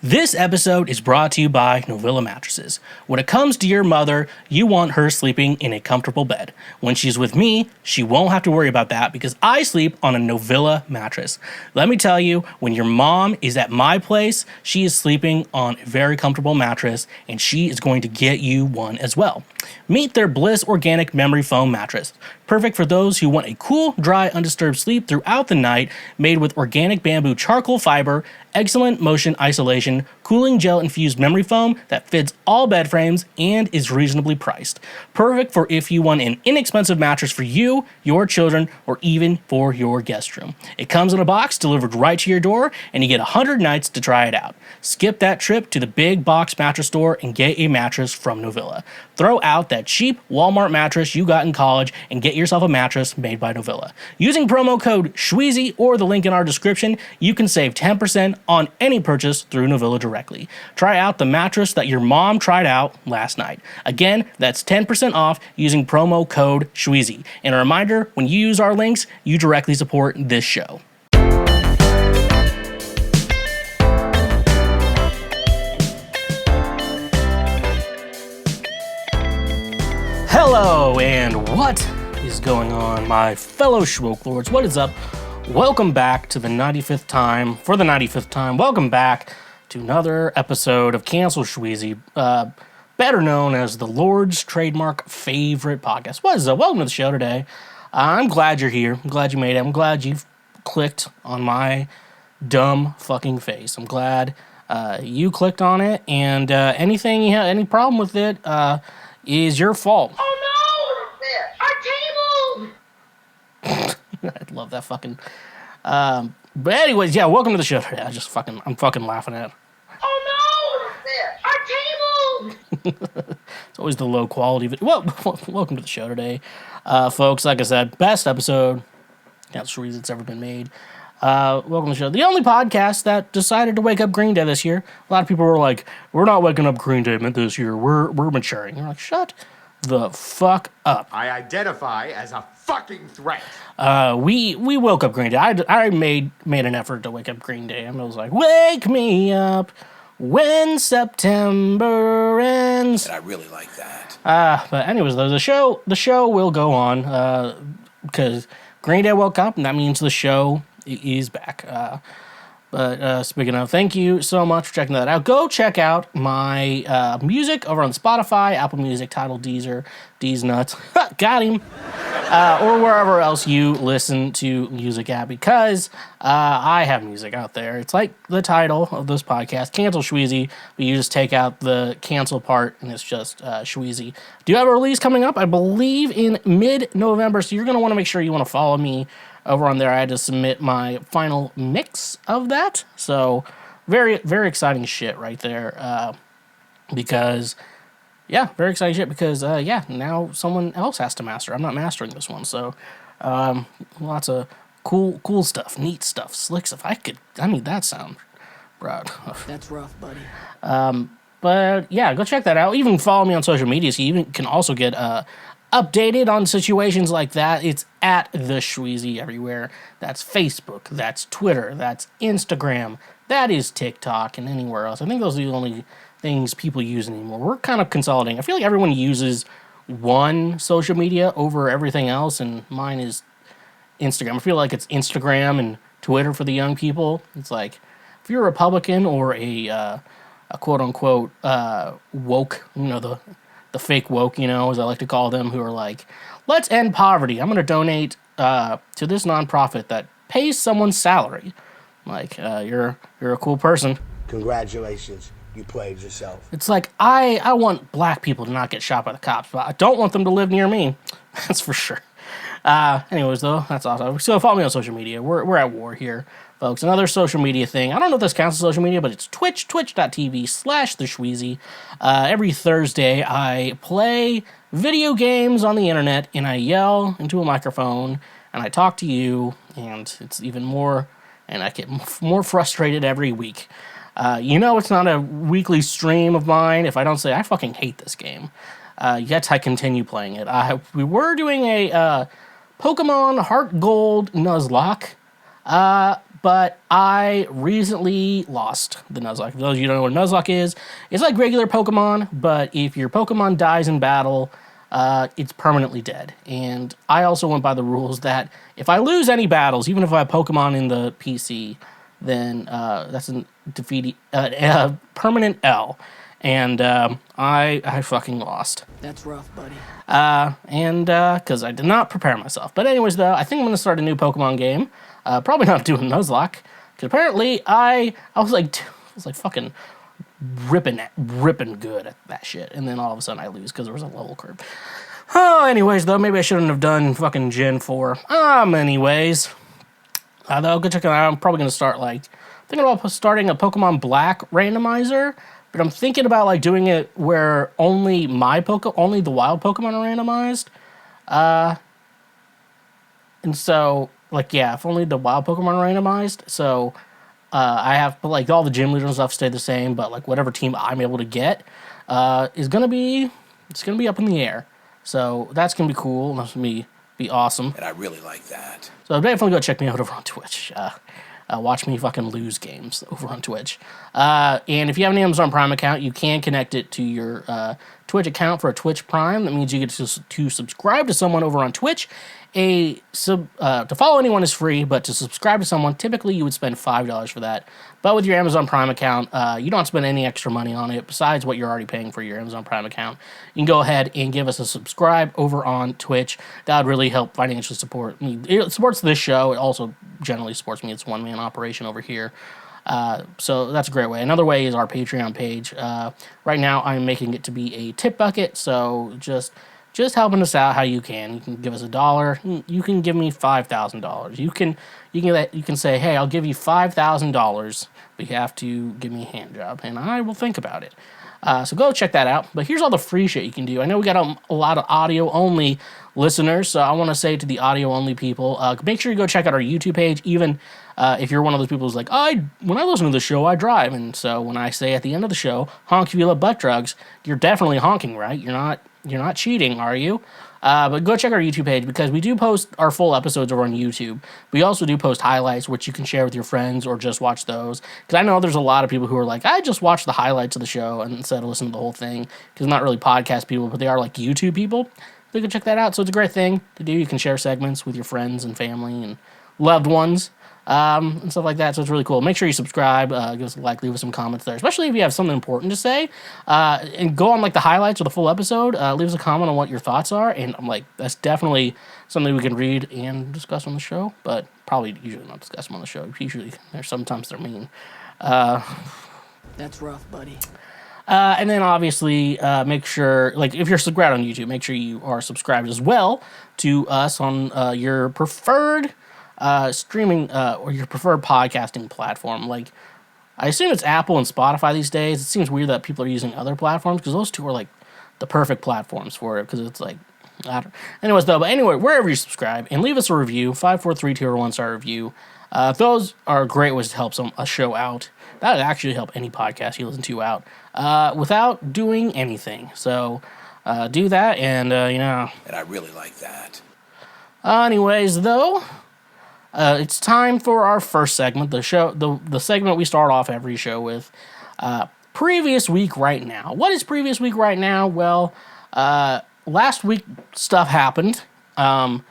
This episode is brought to you by Novilla Mattresses. When it comes to your mother, you want her sleeping in a comfortable bed. When she's with me, she won't have to worry about that because I sleep on a Novilla mattress. Let me tell you, when your mom is at my place, she is sleeping on a very comfortable mattress and she is going to get you one as well. Meet their Bliss Organic Memory Foam Mattress. Perfect for those who want a cool, dry, undisturbed sleep throughout the night, made with organic bamboo charcoal fiber, excellent motion isolation, cooling gel-infused memory foam that fits all bed frames and is reasonably priced. Perfect for if you want an inexpensive mattress for you, your children, or even for your guest room. It comes in a box delivered right to your door, and you get 100 nights to try it out. Skip that trip to the big box mattress store and get a mattress from Novilla. Throw out that cheap Walmart mattress you got in college and get yourself a mattress made by Novilla. Using promo code Schweezy or the link in our description, you can save 10% on any purchase through Novilla directly. Try out the mattress that your mom tried out last night. Again, that's 10% off using promo code Schweezy. And a reminder, when you use our links, you directly support this show. Hello, and what is going on, my fellow Schwoke Lords? What is up? Welcome back to the 95th time. For the 95th time, welcome back to another episode of Cancel Schweezy, better known as the Lord's trademark favorite podcast. What is up? Welcome to the show today. I'm glad you're here. I'm glad you made it. I'm glad you clicked on my dumb fucking face. I'm glad you clicked on it, and anything you have, any problem with it, is your fault. Oh no! Our table! I love that fucking. But anyways, yeah, welcome to the show today. I'm fucking laughing at it. Oh no! Our table! It's always the low quality video. Well, welcome to the show today, folks. Like I said, best episode that's ever been made. Welcome to the show. The only podcast that decided to wake up Green Day this year. A lot of people were like, "We're not waking up Green Day this year. We're maturing." You're like, "Shut the fuck up." I identify as a fucking threat. We woke up Green Day. I made an effort to wake up Green Day. I was like, "Wake me up when September ends." And I really like that. But anyways, though, the show will go on because Green Day woke up, and that means the show is back. But speaking of, thank you so much for checking that out. Go check out my music over on Spotify, Apple Music, Tidal, Deezer, D's Nuts, got him, or wherever else you listen to music at, because I have music out there. It's like the title of this podcast, Cancel Schweezy, but you just take out the cancel part, and it's just Schweezy. Do you have a release coming up? I believe in mid-November, so you're going to want to make sure you want to follow me over on there. I had to submit my final mix of that. So very, very exciting shit right there. Because very exciting shit because, now someone else has to master. I'm not mastering this one. So lots of cool stuff, neat stuff, slick stuff. I need that sound, bro. That's rough, buddy. But yeah, go check that out. Even follow me on social media so you even can also get updated on situations like that. It's at TheSchweezy everywhere. That's Facebook, that's Twitter, that's Instagram, that is TikTok, and anywhere else. I think those are the only things people use anymore. We're kind of consolidating. I feel like everyone uses one social media over everything else, and mine is Instagram. I feel like it's Instagram and Twitter for the young people. It's like, if you're a Republican or a quote-unquote woke, the fake woke, as I like to call them, who are like, let's end poverty. I'm going to donate to this nonprofit that pays someone's salary. Like, you're a cool person. Congratulations, you played yourself. It's like, I want black people to not get shot by the cops, but I don't want them to live near me. That's for sure. Anyways, though, that's awesome. So follow me on social media. We're at war here, folks. Another social media thing. I don't know if this counts as social media, but it's Twitch, twitch.tv/TheSchweezy. Every Thursday, I play video games on the internet, and I yell into a microphone, and I talk to you, and it's even more, and I get more frustrated every week. It's not a weekly stream of mine if I don't say, I fucking hate this game. Yet I continue playing it. We were doing a Pokemon Heart Gold Nuzlocke, but I recently lost the Nuzlocke. For those of you who don't know what Nuzlocke is, it's like regular Pokemon, but if your Pokemon dies in battle, it's permanently dead. And I also went by the rules that if I lose any battles, even if I have Pokemon in the PC, then that's a permanent L. And I fucking lost. That's rough, buddy. Because I did not prepare myself. But anyways, though, I think I'm going to start a new Pokemon game. Probably not doing Nuzlocke. Because apparently I was like fucking ripping good at that shit. And then all of a sudden I lose because there was a level curve. Oh, anyways, though, maybe I shouldn't have done fucking Gen 4. Anyways. Though, go check it out. I'm probably going to start, thinking about starting a Pokemon Black randomizer. But I'm thinking about, doing it where only the wild Pokemon are randomized. And so, if only the wild Pokemon are randomized. So, I have, all the gym leaders and stuff stay the same. But, whatever team I'm able to get is going to be, it's going to be up in the air. So, that's going to be cool. That's going to be awesome. And I really like that. So, definitely go check me out over on Twitch. Watch me fucking lose games over on Twitch. And if you have an Amazon Prime account, you can connect it to your Twitch account for a Twitch Prime. That means you get to subscribe to someone over on Twitch. To follow anyone is free, but to subscribe to someone, typically you would spend $5 for that. But with your Amazon Prime account, you don't spend any extra money on it besides what you're already paying for your Amazon Prime account. You can go ahead and give us a subscribe over on Twitch. That would really help financially support me. It supports this show. It also generally supports me. It's a one-man operation over here. So that's a great way. Another way is our Patreon page. Right now, I'm making it to be a tip bucket, so just helping us out how you can. You can give us $1. You can give me $5,000. You can say, hey, I'll give you $5,000, but you have to give me a hand job, and I will think about it. So go check that out. But here's all the free shit you can do. I know we got a lot of audio-only listeners, so I want to say to the audio-only people, make sure you go check out our YouTube page, even if you're one of those people who's like, when I listen to the show, I drive. And so when I say at the end of the show, honk if you love butt drugs, you're definitely honking, right? You're not cheating, are you? But go check our YouTube page because we do post our full episodes over on YouTube. We also do post highlights, which you can share with your friends or just watch those. Because I know there's a lot of people who are like, I just watch the highlights of the show instead of listening to the whole thing. Because not really podcast people, but they are YouTube people. So you can check that out. So it's a great thing to do. You can share segments with your friends and family and loved ones. And stuff like that, so it's really cool. Make sure you subscribe, give us a like, leave us some comments there, especially if you have something important to say, and go on the highlights of the full episode, leave us a comment on what your thoughts are, and I'm that's definitely something we can read and discuss on the show, but probably usually not discuss them on the show. Usually, sometimes they're mean. That's rough, buddy. And then obviously, make sure, if you're subscribed on YouTube, make sure you are subscribed as well to us on your preferred streaming or your preferred podcasting platform. I assume it's Apple and Spotify these days. It seems weird that people are using other platforms because those two are the perfect platforms for it because it's anyways though, but anyway, wherever you subscribe and leave us a review, 5, 4, 3, 2, or 1 star review. Those are great ways to help a show out. That would actually help any podcast you listen to out without doing anything. So do that and And I really like that. Anyways though, it's time for our first segment, the segment we start off every show with. Previous week right now. What is previous week right now? Well, last week stuff happened, and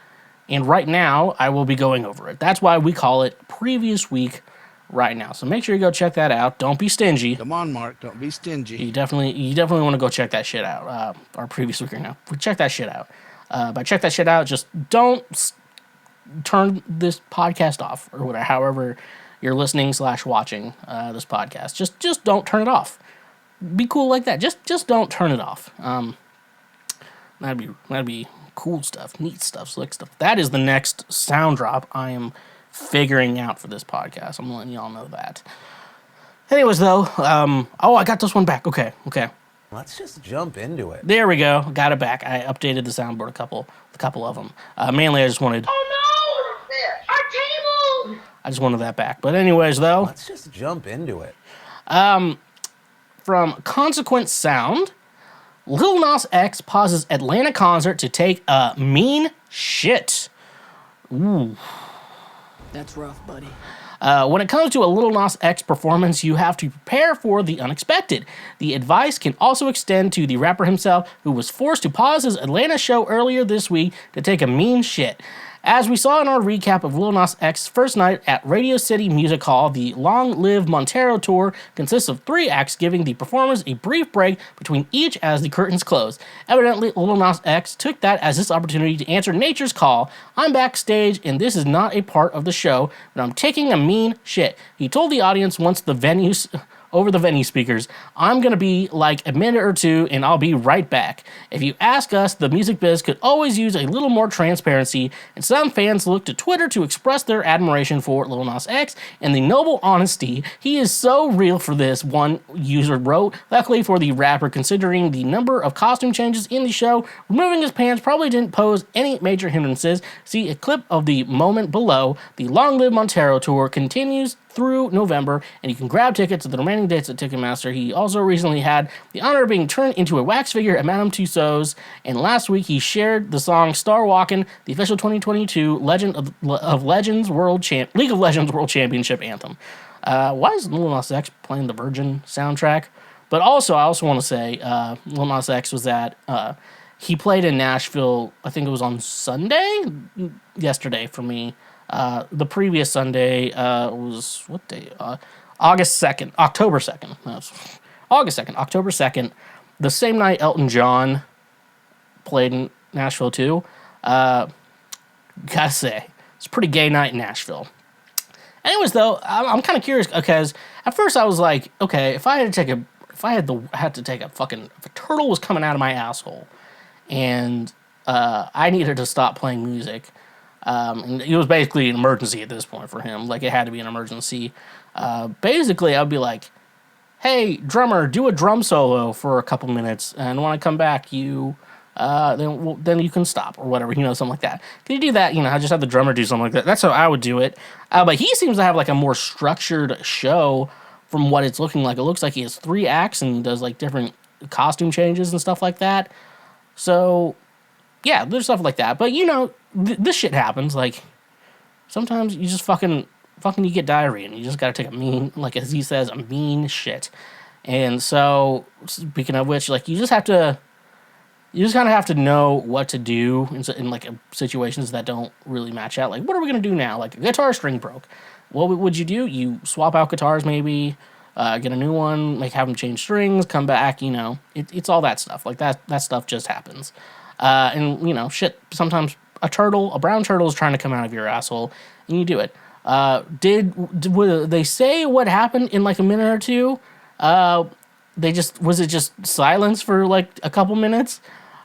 right now I will be going over it. That's why we call it previous week right now. So make sure you go check that out. Don't be stingy. Come on, Mark. Don't be stingy. You definitely want to go check that shit out. Our previous week right now. Check that shit out. By check that shit out, just don't turn this podcast off or whatever, however you're listening / watching this podcast. Just don't turn it off. Be cool like that. Just don't turn it off. That'd be cool stuff, neat stuff, slick stuff. That is the next sound drop I am figuring out for this podcast. I'm letting y'all know that. Anyways, though, I got this one back. Okay. Let's just jump into it. There we go. Got it back. I updated the soundboard a couple of them. Mainly, I just wanted. Oh no! Our table! I just wanted that back. But anyways, though. Let's just jump into it. From Consequent Sound, Lil Nas X pauses Atlanta concert to take a mean shit. Ooh. That's rough, buddy. When it comes to a Lil Nas X performance, you have to prepare for the unexpected. The advice can also extend to the rapper himself, who was forced to pause his Atlanta show earlier this week to take a mean shit. As we saw in our recap of Lil Nas X's first night at Radio City Music Hall, the Long Live Montero tour consists of 3 acts, giving the performers a brief break between each as the curtains close. Evidently, Lil Nas X took that as his opportunity to answer nature's call. I'm backstage, and this is not a part of the show, but I'm taking a mean shit. He told the audience once the venues... over the venue speakers, I'm gonna be like a minute or two and I'll be right back. If you ask us, the music biz could always use a little more transparency, and some fans look to Twitter to express their admiration for Lil Nas X and the noble honesty. He is so real for this, one user wrote. Luckily for the rapper, considering the number of costume changes in the show, removing his pants probably didn't pose any major hindrances. See a clip of the moment below. The Long Live Montero tour continues through November, and you can grab tickets at the remaining dates at Ticketmaster. He also recently had the honor of being turned into a wax figure at Madame Tussauds, and last week he shared the song Star Walkin', the official 2022 League of Legends World Championship anthem. Why is Lil Nas X playing the Virgin soundtrack? But also, I also want to say, Lil Nas X was at, he played in Nashville, I think it was on Sunday? Yesterday for me. The previous Sunday was, what day? October 2nd. August 2nd, October 2nd. The same night Elton John played in Nashville too. Gotta say, it's a pretty gay night in Nashville. Anyways, though, I'm kind of curious because at first I was like, okay, if a turtle was coming out of my asshole and I needed to stop playing music. And it was basically an emergency at this point for him. Like, it had to be an emergency. Basically, I'd be like, hey, drummer, do a drum solo for a couple minutes, and when I come back, then you can stop, or whatever, something like that. Can you do that? I just have the drummer do something like that. That's how I would do it. But he seems to have, like, a more structured show from what it's looking like. It looks like he has 3 acts, and he does, like, different costume changes and stuff like that. So, yeah, there's stuff like that. But, this shit happens. Like, sometimes you just fucking you get diarrhea and you just gotta take a mean, like as he says, a mean shit. And so, speaking of which, like, you just kind of have to know what to do in like situations that don't really match out. Like, what are we gonna do now? Like, a guitar string broke. What would you do? You swap out guitars, maybe, get a new one, like have them change strings, come back. It's all that stuff. Like that stuff just happens. And shit. Sometimes a brown turtle is trying to come out of your asshole, and you do it. Did they say what happened in like a minute or two? Was it just silence for like a couple minutes?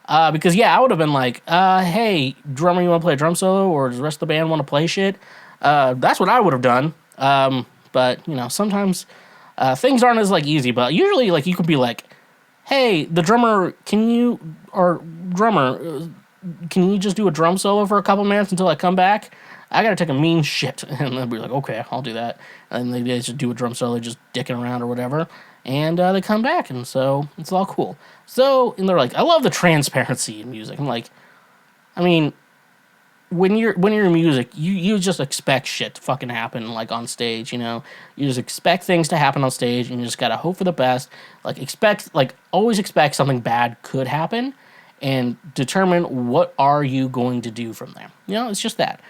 Because I would have been like, hey, drummer, you want to play a drum solo, or does the rest of the band want to play shit? That's what I would have done. But sometimes things aren't as like easy. But usually, like, you could be like, hey, the drummer, can you just do a drum solo for a couple minutes until I come back? I gotta take a mean shit. And they'll be like, okay, I'll do that. And they just do a drum solo, just dicking around or whatever. And they come back, and so it's all cool. So, and they're like, I love the transparency in music. I'm like, I mean, when you're in music, you just expect shit to fucking happen, like, on stage, You just expect things to happen on stage, and you just gotta hope for the best. Always expect something bad could happen, and determine what are you going to do from there. It's just that.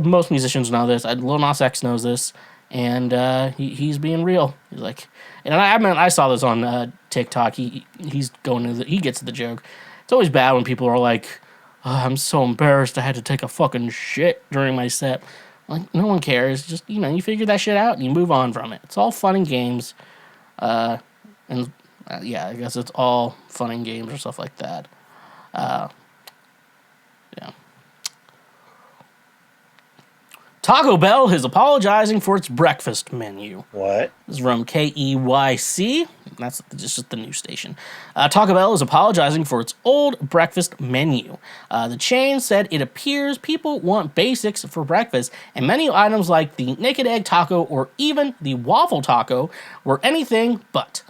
Most musicians know this. Lil Nas X knows this, and he's being real. He's like, and I saw this on TikTok. He gets the joke. It's always bad when people are like, oh, I'm so embarrassed I had to take a fucking shit during my set. Like, no one cares. Just, you figure that shit out and you move on from it. It's all fun and games. I guess it's all fun and games or stuff like that. Yeah. Taco Bell is apologizing for its breakfast menu. What? This is from KEYC. That's just the news station. Taco Bell is apologizing for its old breakfast menu. The chain said it appears people want basics for breakfast, and menu items like the naked egg taco or even the waffle taco were anything but.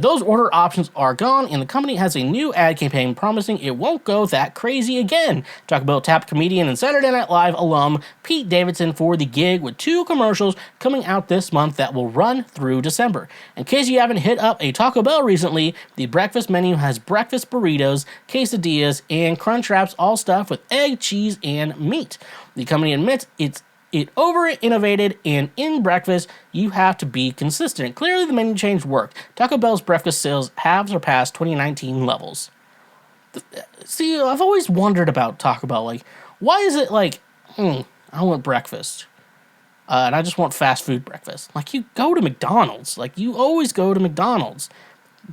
Those order options are gone, and the company has a new ad campaign promising it won't go that crazy again. Taco Bell tapped comedian and Saturday Night Live alum Pete Davidson for the gig with 2 commercials coming out this month that will run through December. In case you haven't hit up a Taco Bell recently, the breakfast menu has breakfast burritos, quesadillas, and crunch wraps, all stuffed with egg, cheese, and meat. The company admits it over-innovated, and in breakfast, you have to be consistent. Clearly, the menu change worked. Taco Bell's breakfast sales have surpassed 2019 levels. See, I've always wondered about Taco Bell. Like, why is it like, I want breakfast, and I just want fast food breakfast? Like, you go to McDonald's. Like, you always go to McDonald's.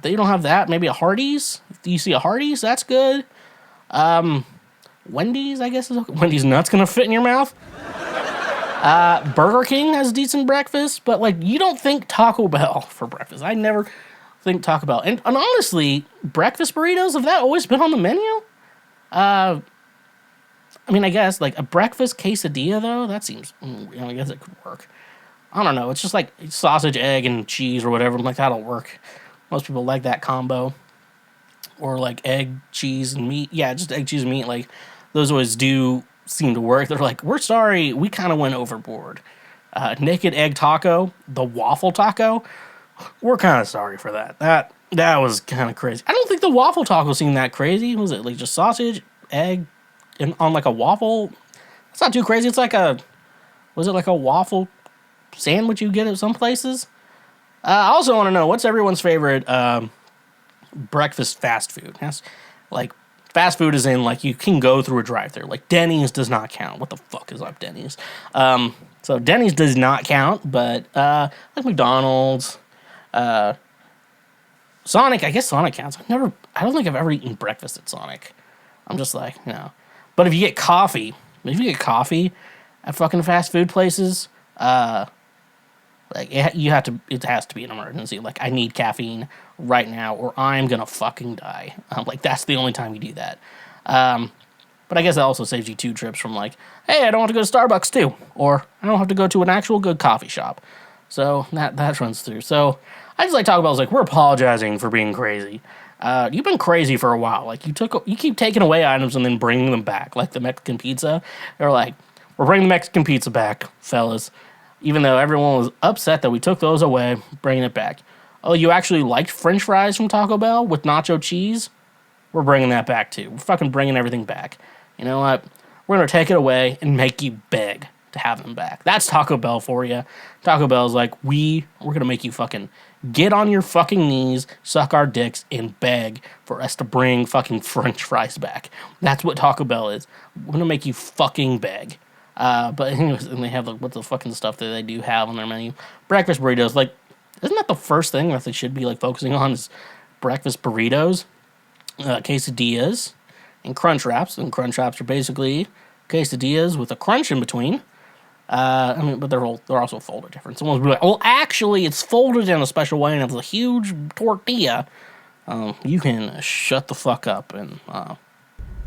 They don't have that. Maybe a Hardee's. If you see a Hardee's, that's good. Wendy's, I guess, is okay. Wendy's nuts gonna fit in your mouth. Burger King has decent breakfast, but like, you don't think Taco Bell for breakfast. I never think Taco Bell. And honestly, breakfast burritos, have that always been on the menu? I mean, I guess like a breakfast quesadilla though, that seems, I guess it could work. I don't know. It's just like sausage, egg, and cheese or whatever. I'm like, that'll work. Most people like that combo. Or like egg, cheese, and meat. Yeah, just egg, cheese, and meat. Like, those always do seem to work. They're like, we're sorry, we kind of went overboard. Naked egg taco, the waffle taco, we're kind of sorry for that. That was kind of crazy. I don't think the waffle taco seemed that crazy. Was it like just sausage, egg, and on like a waffle? It's not too crazy. It's like was it like a waffle sandwich you get at some places? I also want to know, what's everyone's favorite breakfast fast food? Like, fast food is in, like, you can go through a drive-thru. Like, Denny's does not count. What the fuck is up, Denny's? So Denny's does not count, but like McDonald's, Sonic. I guess Sonic counts. I don't think I've ever eaten breakfast at Sonic. I'm just like, But if you get coffee at fucking fast food places, like, it has to be an emergency. Like, I need caffeine right now, or I'm gonna fucking die. Like, that's the only time you do that. But I guess that also saves you 2 trips from like, hey, I don't want to go to Starbucks too, or I don't have to go to an actual good coffee shop. So that runs through. So I just like Taco Bell's like, we're apologizing for being crazy. You've been crazy for a while. Like, you keep taking away items and then bringing them back, like the Mexican pizza. They're like, we're bringing the Mexican pizza back, fellas. Even though everyone was upset that we took those away, bringing it back. Oh, you actually liked French fries from Taco Bell with nacho cheese? We're bringing that back too. We're fucking bringing everything back. You know what? We're going to take it away and make you beg to have them back. That's Taco Bell for you. Taco Bell's like, we're going to make you fucking get on your fucking knees, suck our dicks, and beg for us to bring fucking French fries back. That's what Taco Bell is. We're going to make you fucking beg. But anyways, and they have like, what the fucking stuff that they do have on their menu. Breakfast burritos, like, isn't that the first thing that they should be like focusing on, is breakfast burritos, quesadillas, and crunch wraps. And crunch wraps are basically quesadillas with a crunch in between. But they're also folded different. Someone's be like, well, actually, it's folded in a special way, and it's a huge tortilla. You can shut the fuck up and.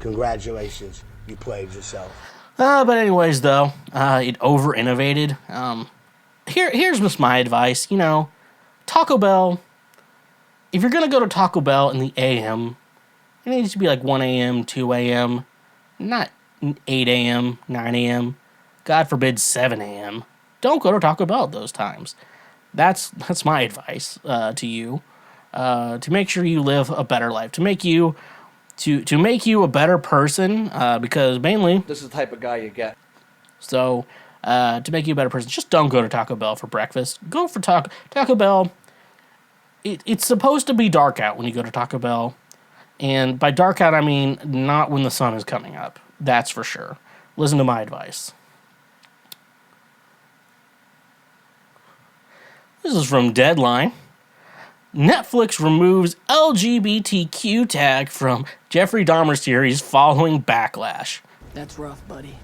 Congratulations, you played yourself. But anyways, though, it over-innovated. Here's just my advice. Taco Bell, if you're going to go to Taco Bell in the AM, it needs to be like 1 a.m., 2 a.m., not 8 a.m., 9 a.m., God forbid 7 a.m. Don't go to Taco Bell at those times. That's my advice to you, to make sure you live a better life, to make you a better person, because mainly this is the type of guy you get. So, to make you a better person, just don't go to Taco Bell for breakfast. Go for Taco Bell. It's supposed to be dark out when you go to Taco Bell. And by dark out, I mean not when the sun is coming up. That's for sure. Listen to my advice. This is from Deadline. Netflix removes LGBTQ tag from Jeffrey Dahmer series following backlash. That's rough, buddy.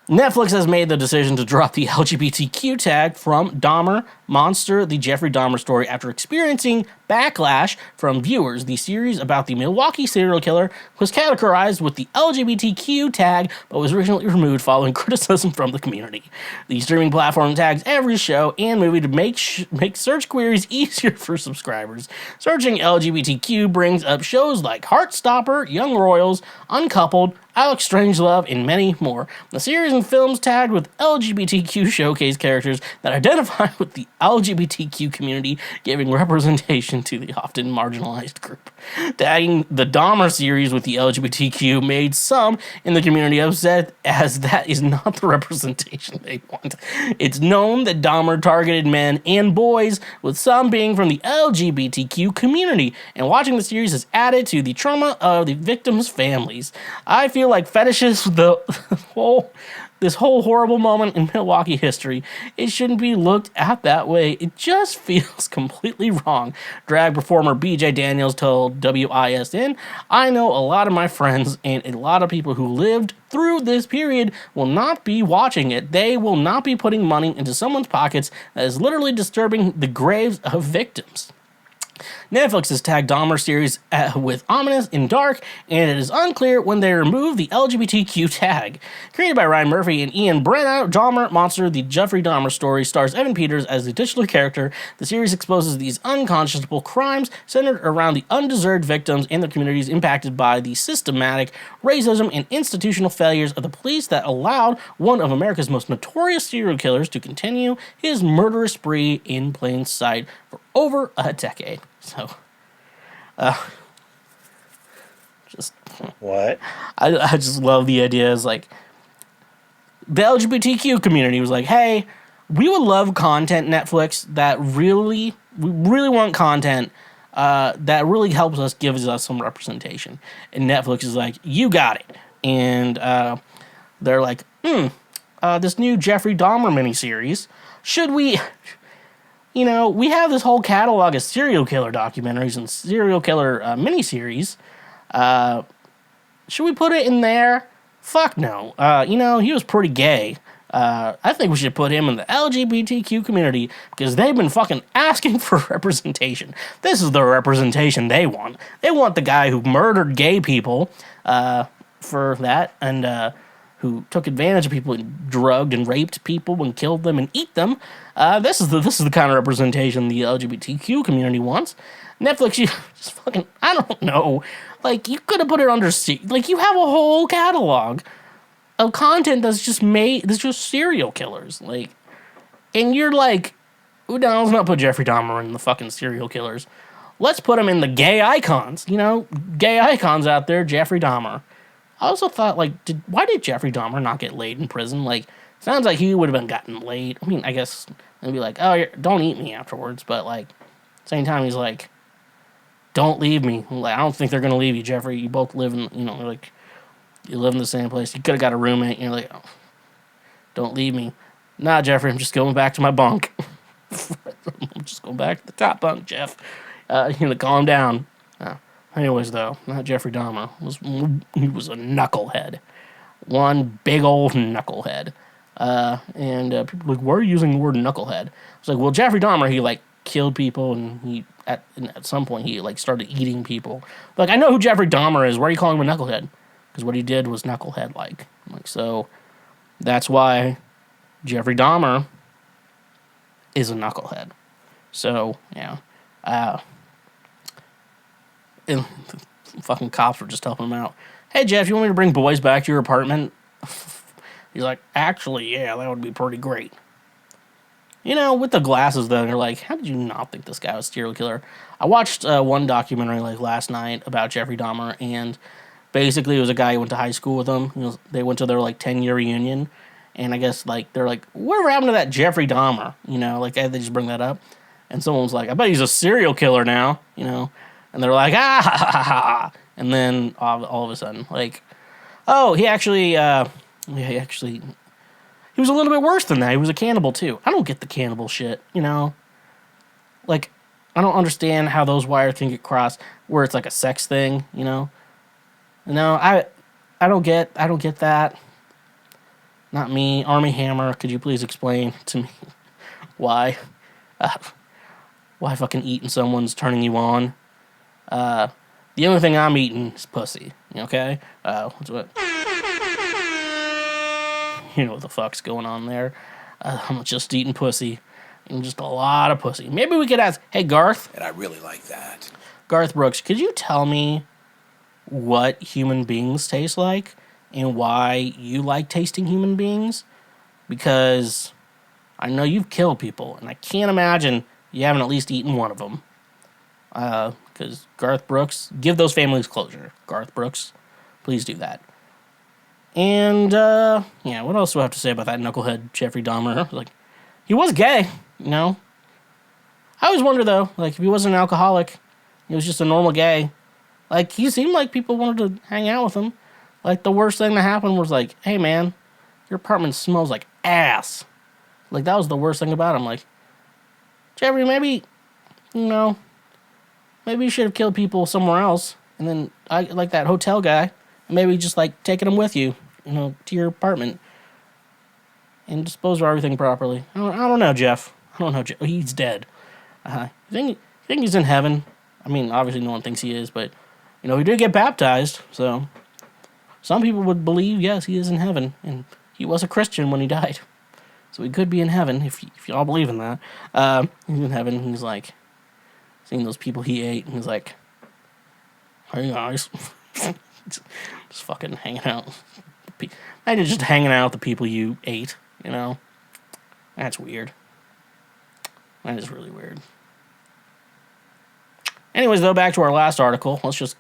Netflix has made the decision to drop the LGBTQ tag from Dahmer, Monster, the Jeffrey Dahmer story, after experiencing backlash from viewers. The series about the Milwaukee serial killer was categorized with the LGBTQ tag, but was originally removed following criticism from the community. The streaming platform tags every show and movie to make search queries easier for subscribers. Searching LGBTQ brings up shows like Heartstopper, Young Royals, Uncoupled, Alex Strangelove, and many more. The series and films tagged with LGBTQ showcase characters that identify with the LGBTQ community, giving representation to the often marginalized group. Tagging the Dahmer series with the LGBTQ made some in the community upset, as that is not the representation they want. It's known that Dahmer targeted men and boys, with some being from the LGBTQ community, and watching the series has added to the trauma of the victims' families. I feel like fetishes this whole horrible moment in Milwaukee history. It shouldn't be looked at that way. It just feels completely wrong. Drag performer BJ Daniels told WISN, I know a lot of my friends and a lot of people who lived through this period will not be watching it. They will not be putting money into someone's pockets that is literally disturbing the graves of victims. Netflix has tagged Dahmer series with ominous and dark, and it is unclear when they remove the LGBTQ tag. Created by Ryan Murphy and Ian Brenna, Dahmer Monster, the Jeffrey Dahmer story, stars Evan Peters as the titular character. The series exposes these unconscionable crimes centered around the undeserved victims and their communities impacted by the systematic racism and institutional failures of the police that allowed one of America's most notorious serial killers to continue his murderous spree in plain sight for over a decade. So, just what? I just love the idea. Is like the LGBTQ community was like, hey, we would love content, Netflix, that we really want content that really helps us, gives us some representation. And Netflix is like, you got it. And they're like, this new Jeffrey Dahmer miniseries, should we... You know, we have this whole catalog of serial killer documentaries and serial killer miniseries. Should we put it in there? Fuck no. You know, he was pretty gay. I think we should put him in the LGBTQ community because they've been fucking asking for representation. This is the representation they want. They want the guy who murdered gay people for that and who took advantage of people and drugged and raped people and killed them and eat them. This is the kind of representation the LGBTQ community wants. Netflix, you just fucking, I don't know. Like, you could have put it under, like, you have a whole catalog of content that's just serial killers. Like, and you're like, no, let's not put Jeffrey Dahmer in the fucking serial killers. Let's put him in the gay icons, you know? Gay icons out there, Jeffrey Dahmer. I also thought, like, why did Jeffrey Dahmer not get laid in prison? Like, sounds like he would have been gotten laid. I mean, I guess they'd be like, oh, don't eat me afterwards. But, like, same time, he's like, don't leave me. Like, I don't think they're going to leave you, Jeffrey. You both live in, you know, like, you live in the same place. You could have got a roommate. And you're like, oh, don't leave me. Nah, Jeffrey, I'm just going back to my bunk. I'm just going back to the top bunk, Jeff. You know, calm down. Anyways, though, not Jeffrey Dahmer. He was a knucklehead. One big old knucklehead. And people were like, why are you using the word knucklehead? It's like, well, Jeffrey Dahmer, he, like, killed people, and he, at some point, he, like, started eating people. Like, I know who Jeffrey Dahmer is. Why are you calling him a knucklehead? Because what he did was knucklehead-like. Like, so, that's why Jeffrey Dahmer is a knucklehead. So, yeah. And the fucking cops were just helping him out. Hey, Jeff, you want me to bring boys back to your apartment? He's like, actually, yeah, that would be pretty great. You know, with the glasses, though, you're like, how did you not think this guy was a serial killer? I watched one documentary, like, last night about Jeffrey Dahmer, and basically it was a guy who went to high school with him. They went to their, like, 10-year reunion, and I guess, like, they're like, whatever happened to that Jeffrey Dahmer? You know, like, they just bring that up. And someone was like, I bet he's a serial killer now, you know? And they're like, ah, ha, ha, ha, ha. And then all of a sudden, like, oh, he was a little bit worse than that. He was a cannibal, too. I don't get the cannibal shit, you know? Like, I don't understand how those wires can get crossed where it's like a sex thing, you know? No, I don't get that. Not me. Army Hammer, could you please explain to me why? Why fucking eating someone's turning you on? The only thing I'm eating is pussy. Okay? What's what? You know what the fuck's going on there. I'm just eating pussy. And just a lot of pussy. Maybe we could ask, hey, Garth. And I really like that. Garth Brooks, could you tell me what human beings taste like and why you like tasting human beings? Because I know you've killed people, and I can't imagine you haven't at least eaten one of them. Because Garth Brooks, give those families closure. Garth Brooks, please do that. And, yeah, what else do I have to say about that knucklehead Jeffrey Dahmer? Like, he was gay, you know? I always wonder, though, like, if he wasn't an alcoholic, he was just a normal gay. Like, he seemed like people wanted to hang out with him. Like, the worst thing that happened was like, hey, man, your apartment smells like ass. Like, that was the worst thing about him. Like, Jeffrey, maybe, you know, maybe you should have killed people somewhere else. And then, like that hotel guy, and maybe just, like, taking them with you, you know, to your apartment. And dispose of everything properly. I don't know, Jeff. I don't know, Jeff. He's dead. You think he's in heaven? I mean, obviously no one thinks he is, but, you know, he did get baptized, so some people would believe, yes, he is in heaven, and he was a Christian when he died. So he could be in heaven, if you all believe in that. He's in heaven, and he's like, seeing those people he ate, and he's like, hey guys, just fucking hanging out. Imagine just hanging out with the people you ate, you know? That's weird. That is really weird. Anyways, though, back to our last article. Let's just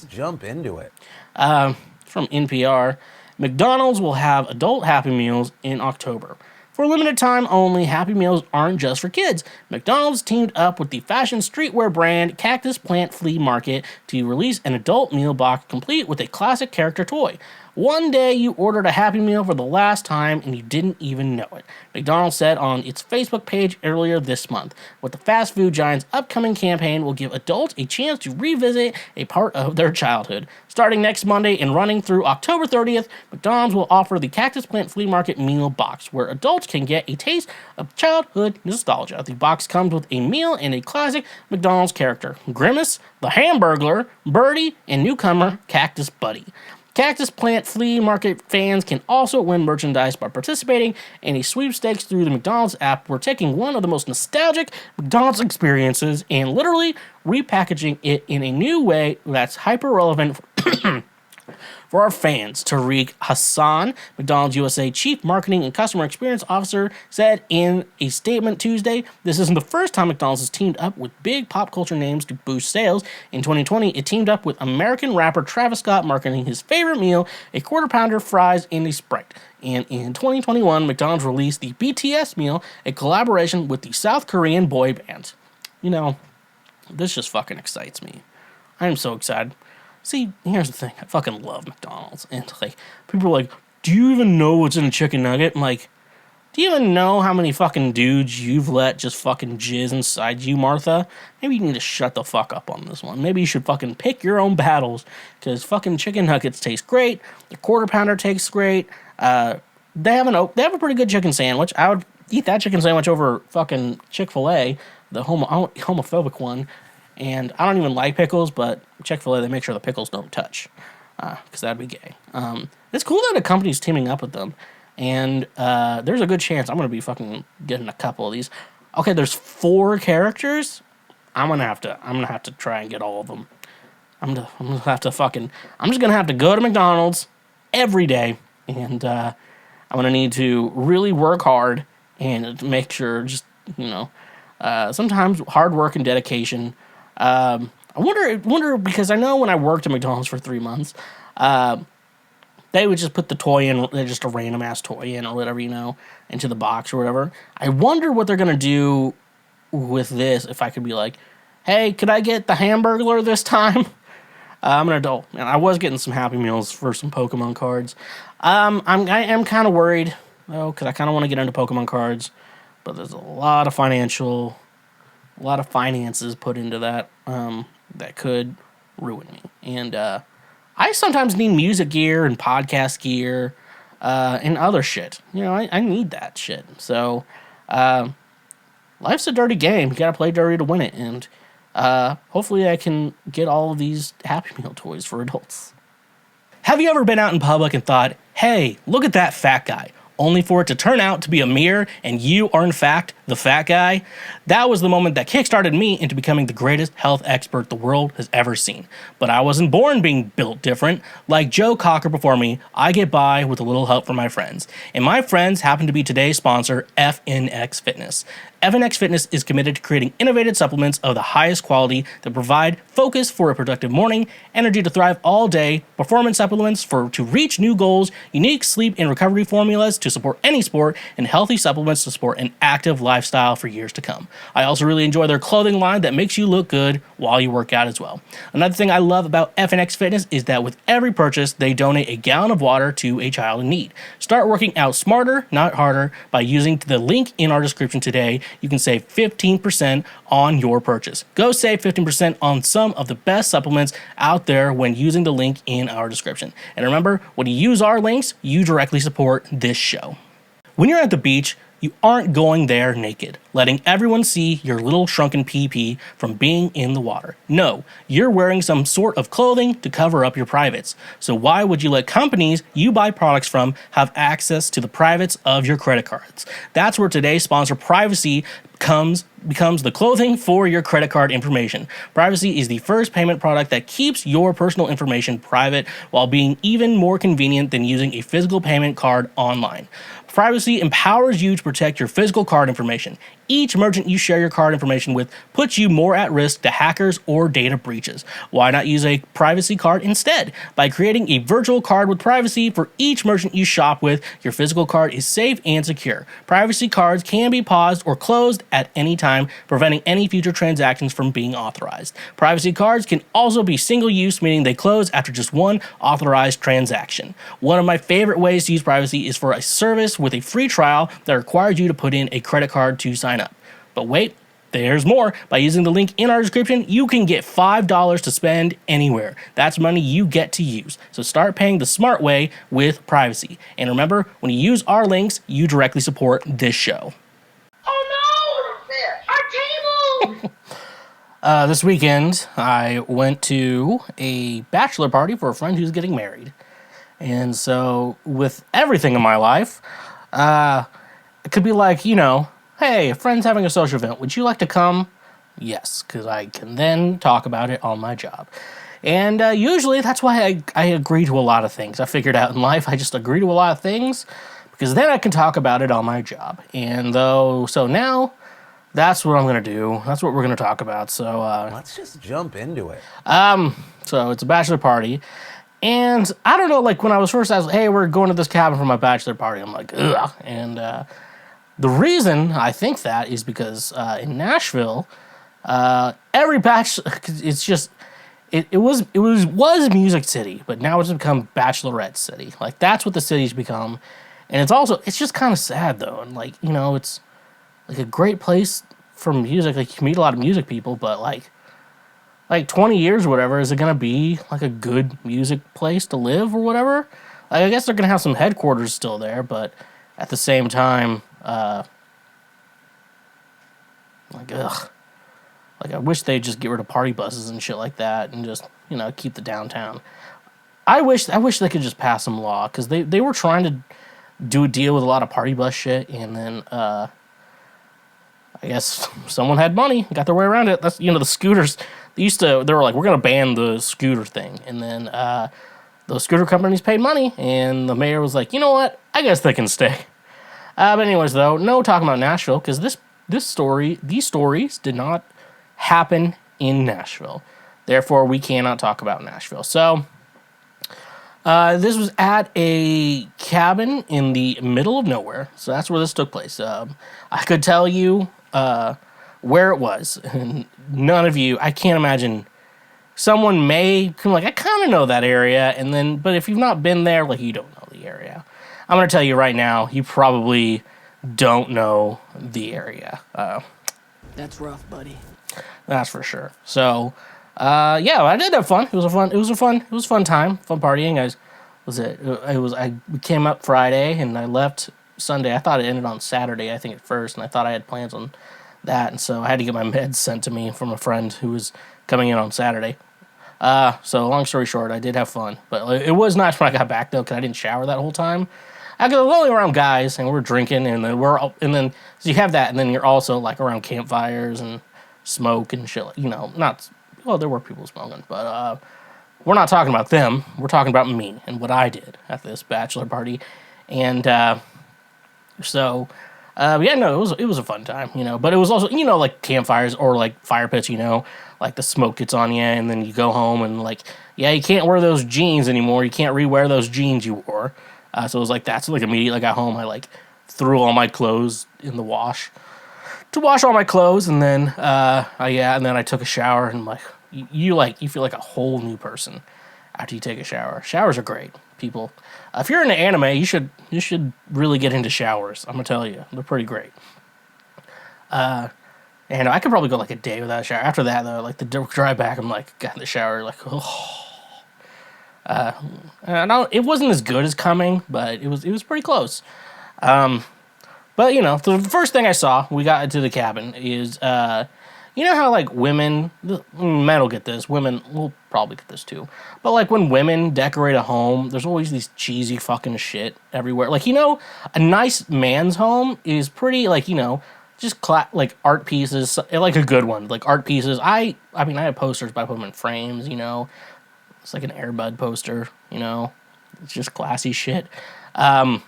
jump into it. From NPR. McDonald's will have adult Happy Meals in October. For a limited time only, Happy Meals aren't just for kids. McDonald's teamed up with the fashion streetwear brand Cactus Plant Flea Market to release an adult meal box complete with a classic character toy. One day you ordered a Happy Meal for the last time and you didn't even know it, McDonald's said on its Facebook page earlier this month. With the fast food giant's upcoming campaign will give adults a chance to revisit a part of their childhood. Starting next Monday and running through October 30th, McDonald's will offer the Cactus Plant Flea Market Meal Box, where adults can get a taste of childhood nostalgia. The box comes with a meal and a classic McDonald's character, Grimace, the Hamburglar, Birdie, and newcomer Cactus Buddy. Cactus Plant Flea Market fans can also win merchandise by participating in a sweepstakes through the McDonald's app. We're taking one of the most nostalgic McDonald's experiences and literally repackaging it in a new way that's hyper-relevant for our fans, Tariq Hassan, McDonald's USA Chief Marketing and Customer Experience Officer, said in a statement Tuesday. This isn't the first time McDonald's has teamed up with big pop culture names to boost sales. In 2020, it teamed up with American rapper Travis Scott, marketing his favorite meal, a quarter pounder, fries, and a Sprite. And in 2021, McDonald's released the BTS meal, a collaboration with the South Korean boy band. You know, this just fucking excites me. I am so excited. See, here's the thing. I fucking love McDonald's. And, like, people are like, do you even know what's in a chicken nugget? I'm like, do you even know how many fucking dudes you've let just fucking jizz inside you, Martha? Maybe you need to shut the fuck up on this one. Maybe you should fucking pick your own battles, because fucking chicken nuggets taste great. The quarter pounder tastes great. They have a pretty good chicken sandwich. I would eat that chicken sandwich over fucking Chick-fil-A, the homophobic one. And I don't even like pickles, but Chick-fil-A, they make sure the pickles don't touch, because that'd be gay. It's cool that a company's teaming up with them, and there's a good chance I'm gonna be fucking getting a couple of these. Okay, there's 4 characters. I'm gonna have to try and get all of them. I'm just gonna have to go to McDonald's every day, and I'm gonna need to really work hard and make sure, just, you know, sometimes hard work and dedication. I wonder because I know when I worked at McDonald's for 3 months, they would just put the toy in, just a random ass toy in or whatever, you know, into the box or whatever. I wonder what they're gonna do with this. If I could be like, hey, could I get the Hamburglar this time? I'm an adult, and I was getting some Happy Meals for some Pokemon cards. I am kind of worried though, because I kind of want to get into Pokemon cards, but there's a lot of finances put into that that could ruin me. And I sometimes need music gear and podcast gear and other shit. You know, I need that shit. So life's a dirty game. You gotta play dirty to win it. And hopefully I can get all of these Happy Meal toys for adults. Have you ever been out in public and thought, hey, look at that fat guy, only for it to turn out to be a mirror and you are in fact the fat guy? That was the moment that kickstarted me into becoming the greatest health expert the world has ever seen. But I wasn't born being built different. Like Joe Cocker before me, I get by with a little help from my friends. And my friends happen to be today's sponsor, FNX Fitness. FNX Fitness is committed to creating innovative supplements of the highest quality that provide focus for a productive morning, energy to thrive all day, performance supplements to reach new goals, unique sleep and recovery formulas to support any sport, and healthy supplements to support an active lifestyle for years to come. I also really enjoy their clothing line that makes you look good while you work out as well. Another thing I love about FNX Fitness is that with every purchase, they donate a gallon of water to a child in need. Start working out smarter, not harder, by using the link in our description today. You can save 15% on your purchase. Go save 15% on some of the best supplements out there when using the link in our description. And remember, when you use our links, you directly support this show. When you're at the beach, you aren't going there naked, letting everyone see your little shrunken PP from being in the water. No, you're wearing some sort of clothing to cover up your privates. So why would you let companies you buy products from have access to the privates of your credit cards? That's where today's sponsor, Privacy, becomes the clothing for your credit card information. Privacy is the first payment product that keeps your personal information private while being even more convenient than using a physical payment card online. Privacy empowers you to protect your physical card information. Each merchant you share your card information with puts you more at risk to hackers or data breaches. Why not use a privacy card instead? By creating a virtual card with privacy for each merchant you shop with, your physical card is safe and secure. Privacy cards can be paused or closed at any time, preventing any future transactions from being authorized. Privacy cards can also be single-use, meaning they close after just one authorized transaction. One of my favorite ways to use privacy is for a service with a free trial that requires you to put in a credit card to sign up. But wait, there's more. By using the link in our description, you can get $5 to spend anywhere. That's money you get to use. So start paying the smart way with Privacy. And remember, when you use our links, you directly support this show. Oh no! Our table! This weekend, I went to a bachelor party for a friend who's getting married. And so, with everything in my life, it could be like, hey, a friend's having a social event. Would you like to come? Yes, because I can then talk about it on my job. And usually that's why I agree to a lot of things. I figured out in life I just agree to a lot of things because then I can talk about it on my job. And so now that's what I'm going to do. That's what we're going to talk about. So let's just jump into it. So it's a bachelor party. And I don't know, like when I was first asked, hey, we're going to this cabin for my bachelor party. I'm like, ugh. And the reason I think that is because in Nashville, every bachelor, it's just, it was Music City, but now it's become Bachelorette City. Like that's what the city's become. And it's just kind of sad though. And like, it's like a great place for music. Like you can meet a lot of music people, but like 20 years or whatever, is it going to be like a good music place to live or whatever? Like, I guess they're going to have some headquarters still there, but at the same time, ugh. Like, I wish they'd just get rid of party buses and shit like that and just, keep the downtown. I wish they could just pass some law, because they were trying to do a deal with a lot of party bus shit, and then, I guess someone had money, got their way around it. That's, the scooters. They were like, we're going to ban the scooter thing. And then those scooter companies paid money, and the mayor was like, you know what? I guess they can stay. But anyways, though, no talking about Nashville, because these stories did not happen in Nashville. Therefore, we cannot talk about Nashville. So, this was at a cabin in the middle of nowhere. So that's where this took place. I could tell you where it was. And none of you, I can't imagine. Someone may come like, I kind of know that area, but if you've not been there, like, you don't know the area. I'm going to tell you right now, you probably don't know the area. That's rough, buddy. That's for sure. So, yeah, I did have fun. It was a fun time, fun partying. We came up Friday and I left Sunday. I thought it ended on Saturday, I think at first, and I thought I had plans on that, and so I had to get my meds sent to me from a friend who was coming in on Saturday. So long story short, I did have fun, but it was nice when I got back though, because I didn't shower that whole time. I was only around guys, and we're drinking, and then so you have that, and then you're also like around campfires and smoke and shit. There were people smoking, but we're not talking about them. We're talking about me and what I did at this bachelor party, and it was a fun time, But it was also, like campfires or like fire pits, like the smoke gets on you, and then you go home and like, you can't wear those jeans anymore. You can't re-wear those jeans you wore. So it was like that. So like immediately I got home, I like threw all my clothes in the wash to wash all my clothes, and then and then I took a shower, and like you feel like a whole new person after you take a shower. Showers are great, people. If you're into anime, you should really get into showers. I'm gonna tell you, they're pretty great. And I could probably go like a day without a shower. After that, though, like the drive back, I'm like, got in the shower, like, oh. It wasn't as good as coming, but it was pretty close. But the first thing I saw, we got into the cabin, is how like men will get this, women will probably get this too. But like when women decorate a home, there's always these cheesy fucking shit everywhere. Like a nice man's home is pretty like just like art pieces, like a good one, like art pieces. I mean I have posters, but I put them in frames. It's like an Air Bud poster, It's just classy shit, and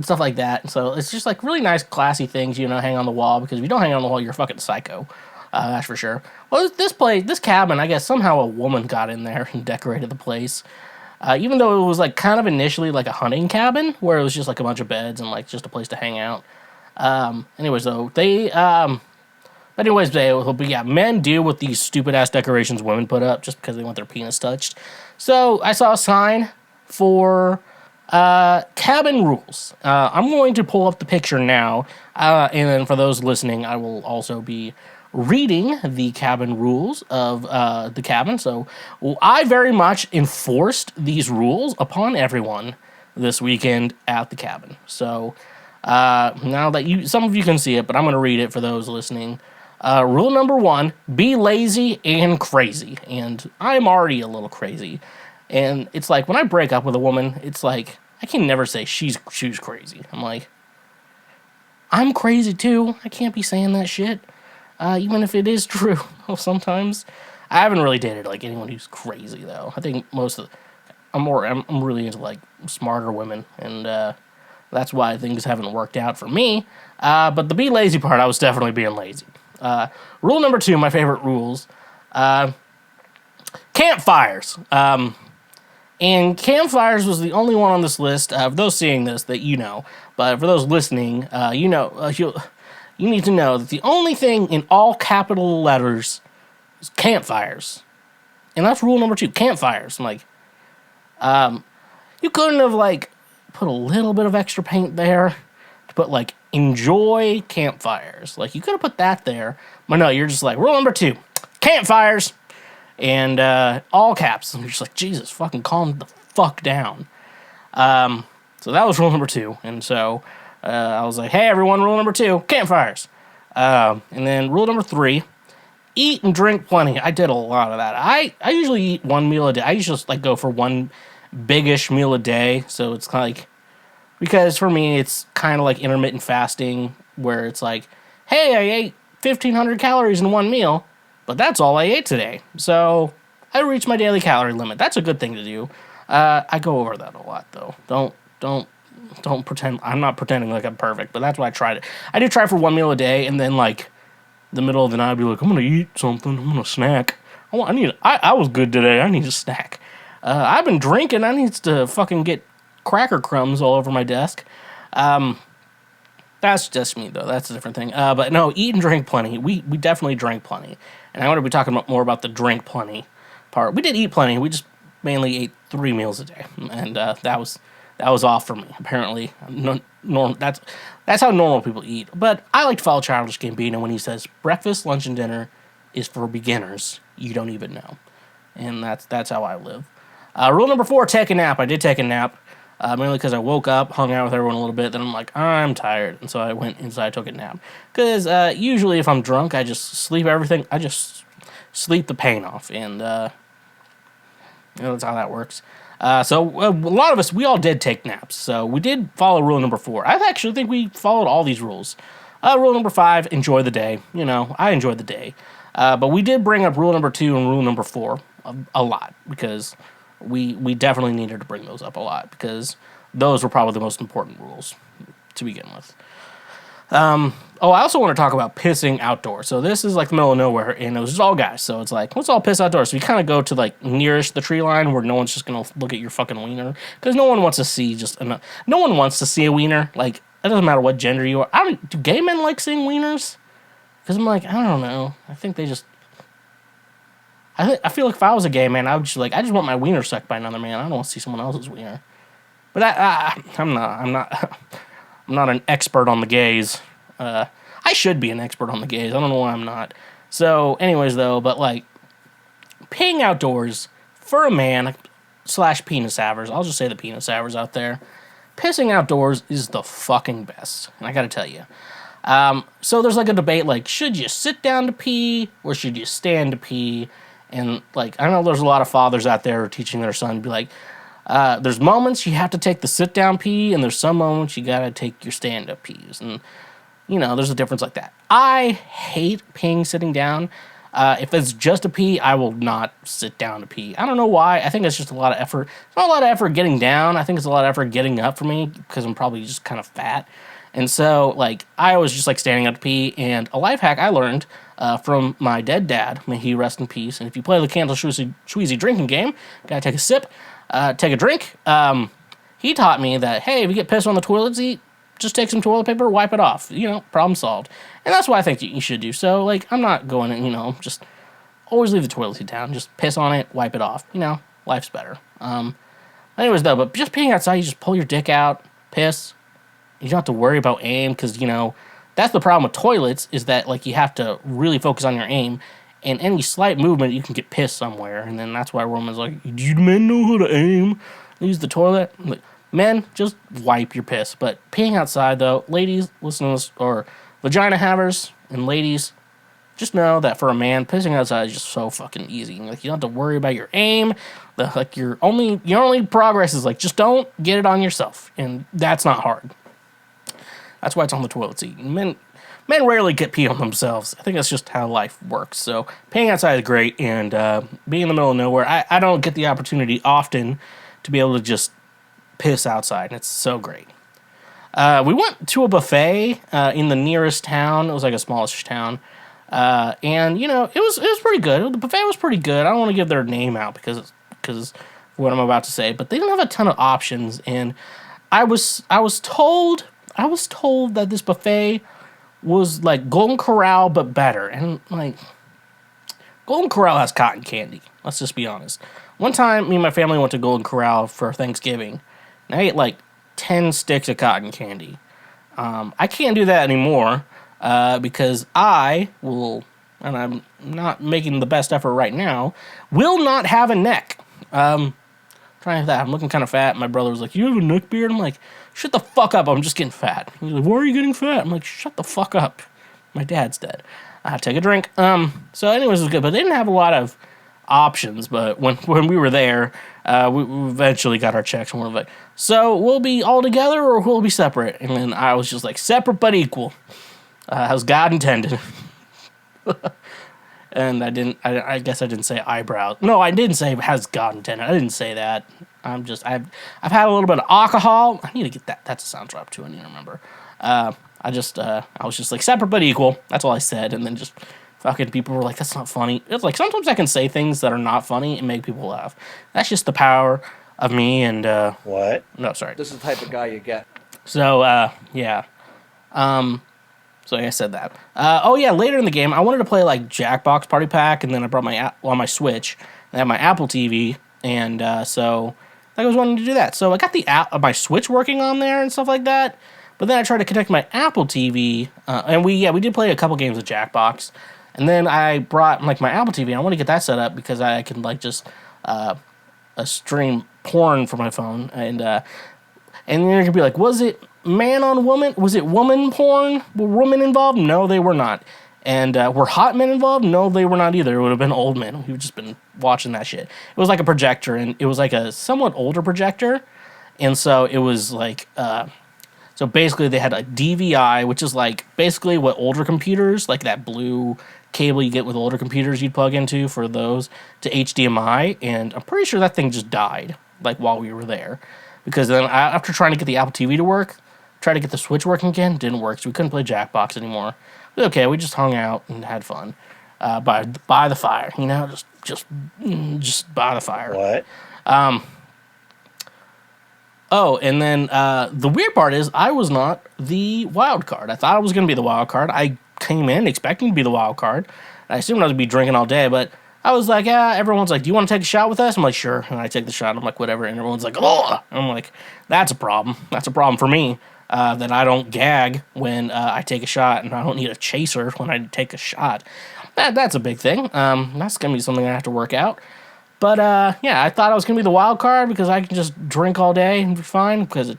stuff like that. So it's just like really nice, classy things, hang on the wall. Because if you don't hang on the wall, you're a fucking psycho. That's for sure. Well, this cabin, I guess somehow a woman got in there and decorated the place. Even though it was like kind of initially like a hunting cabin, where it was just like a bunch of beds and like just a place to hang out. Men deal with these stupid ass decorations women put up just because they want their penis touched. So I saw a sign for cabin rules. I'm going to pull up the picture now, and then for those listening, I will also be reading the cabin rules of the cabin. So I very much enforced these rules upon everyone this weekend at the cabin. So now that some of you can see it, but I'm going to read it for those listening. Rule number 1, be lazy and crazy. And I'm already a little crazy. And it's like, when I break up with a woman, it's like, I can never say she's crazy. I'm like, I'm crazy too. I can't be saying that shit. Even if it is true. Sometimes. I haven't really dated like anyone who's crazy though. I think I'm really into like smarter women. And, that's why things haven't worked out for me. But the be lazy part, I was definitely being lazy. Rule number 2, my favorite rules, campfires. And campfires was the only one on this list, for those seeing this that but for those listening, you need to know that the only thing in all capital letters is campfires. And that's rule number 2, campfires. I'm like, you couldn't have like put a little bit of extra paint there to put like enjoy campfires. Like you could have put that there, but no, you're just like rule number 2, campfires, and all caps. And you're just like, Jesus, fucking calm the fuck down. So that was rule number 2, and so I was like, hey everyone, rule number 2, campfires. And then rule number 3, eat and drink plenty. I did a lot of that. I usually eat one meal a day. I usually just like go for one big-ish meal a day. So it's kind of like, because for me, it's kind of like intermittent fasting, where it's like, hey, I ate 1,500 calories in one meal, but that's all I ate today. So I reached my daily calorie limit. That's a good thing to do. I go over that a lot, though. Don't pretend. I'm not pretending like I'm perfect, but that's why I tried it. I did try for one meal a day, and then like the middle of the night, I'd be like, I'm gonna eat something. I'm gonna snack. I was good today. I need a snack. I've been drinking. I need to fucking get cracker crumbs all over my desk. That's just me, though. That's a different thing. But no, eat and drink plenty. We definitely drank plenty. And I'm going to be talking more about the drink plenty part. We did eat plenty. We just mainly ate 3 meals a day. And that was off for me. Apparently, that's how normal people eat. But I like to follow Childish Gambino when he says, breakfast, lunch, and dinner is for beginners. You don't even know. And that's how I live. Rule number 4, take a nap. I did take a nap. mainly because I woke up, hung out with everyone a little bit, then I'm like, I'm tired, and so I went inside, took a nap. Because usually if I'm drunk, I just sleep everything. I just sleep the pain off, and that's how that works. So a lot of us, we all did take naps, so we did follow rule number 4. I actually think we followed all these rules. Rule number 5, enjoy the day. I enjoyed the day. But we did bring up rule number 2 and rule number 4 a lot, because we definitely needed to bring those up a lot, because those were probably the most important rules to begin with. I also want to talk about pissing outdoors. So this is like the middle of nowhere, and it was just all guys. So it's like, let's all piss outdoors. So you kind of go to like nearest the tree line where no one's just gonna look at your fucking wiener, because no one wants to see no one wants to see a wiener. Like, it doesn't matter what gender you are. Do gay men like seeing wieners? Because I'm like, I don't know. I think they just. I feel like if I was a gay man, I would just like, I just want my wiener sucked by another man. I don't want to see someone else's wiener. But I'm not an expert on the gays. I should be an expert on the gays. I don't know why I'm not. So, anyways, though, but like, peeing outdoors for a man / penis havers, I'll just say the penis havers out there, pissing outdoors is the fucking best. And I gotta tell you. So there's like a debate, like, should you sit down to pee or should you stand to pee? And like, I know there's a lot of fathers out there teaching their son to be like, there's moments you have to take the sit down pee, and there's some moments you gotta take your stand up pees. And there's a difference like that. I hate peeing sitting down. If it's just a pee, I will not sit down to pee. I don't know why. I think it's just a lot of effort. It's not a lot of effort getting down. I think it's a lot of effort getting up for me, because I'm probably just kind of fat. And so, like, I was just, like, standing up to pee, and a life hack I learned from my dead dad, may he rest in peace, and if you play the Candle Schweezy drinking game, gotta take a sip, take a drink, he taught me that, hey, if you get pissed on the toilet seat, just take some toilet paper, wipe it off, problem solved. And that's what I think you should do. So, like, I'm not going to, just always leave the toilet seat down, just piss on it, wipe it off, life's better. Anyways, though, but just peeing outside, you just pull your dick out, piss. You don't have to worry about aim, because, that's the problem with toilets, is that, like, you have to really focus on your aim, and any slight movement, you can get pissed somewhere, and then that's why Roman's like, do you men know how to aim? Use the toilet? Like, men, just wipe your piss. But peeing outside, though, ladies, listen to this, or vagina havers, and ladies, just know that for a man, pissing outside is just so fucking easy. Like, you don't have to worry about your aim. Your only progress is, like, just don't get it on yourself, and that's not hard. That's why it's on the toilet seat. Men rarely get pee on themselves. I think that's just how life works. So peeing outside is great, and being in the middle of nowhere, I don't get the opportunity often to be able to just piss outside, and it's so great. We went to a buffet in the nearest town. It was like a smallish town, and it was pretty good. The buffet was pretty good. I don't want to give their name out because of what I'm about to say, but they didn't have a ton of options, and I was told that this buffet was like Golden Corral, but better. And, like, Golden Corral has cotton candy. Let's just be honest. One time, me and my family went to Golden Corral for Thanksgiving, and I ate, like, 10 sticks of cotton candy. I can't do that anymore, because I will, and I'm not making the best effort right now, will not have a neck. Trying that. I'm looking kind of fat. My brother was like, you have a neck beard? I'm like, shut the fuck up. I'm just getting fat. He's like, why are you getting fat? I'm like, shut the fuck up. My dad's dead. Take a drink. So anyways, it was good. But they didn't have a lot of options. But when we were there, we eventually got our checks. And we're like, so we'll be all together or we'll be separate? And then I was just like, separate but equal. As God intended. And I guess I didn't say eyebrows. No, I didn't say has God intended. I didn't say that. I've had a little bit of alcohol. I need to get that. That's a sound drop too. I need to remember. I was just like separate but equal. That's all I said. And then just fucking people were like, that's not funny. It's like sometimes I can say things that are not funny and make people laugh. That's just the power of me and What? No, sorry. This is the type of guy you get. So yeah. So I said that. Later in the game, I wanted to play like Jackbox Party Pack, and then I brought my Switch. I had my Apple TV, and so I was wanting to do that. So I got my Switch working on there and stuff like that. But then I tried to connect my Apple TV, and we did play a couple games of Jackbox. And then I brought like my Apple TV. I want to get that set up because I can like just stream porn from my phone, and And then you're gonna be like, was it man on woman? Was it woman porn? Were women involved? No, they were not. And were hot men involved? No, they were not either. It would have been old men. We've just been watching that shit. It was like a projector, and it was like a somewhat older projector. And so it was like, so basically they had a DVI, which is like basically what older computers, like that blue cable you get with older computers you'd plug into for those, to HDMI. And I'm pretty sure that thing just died, like while we were there. Because then after trying to get the Apple TV to work, tried to get the Switch working again, didn't work, so we couldn't play Jackbox anymore. But okay, we just hung out and had fun by the fire, you know, just by the fire. What? Oh, and then the weird part is I was not the wild card. I thought I was going to be the wild card. I came in expecting to be the wild card. I assumed I would be drinking all day, but I was like, yeah, everyone's like, do you want to take a shot with us? I'm like, sure. And I take the shot. I'm like, whatever. And everyone's like, oh. I'm like, that's a problem. That's a problem for me, that I don't gag when I take a shot, and I don't need a chaser when I take a shot. That's a big thing. That's going to be something I have to work out. But, yeah, I thought I was going to be the wild card because I can just drink all day and be fine. Because,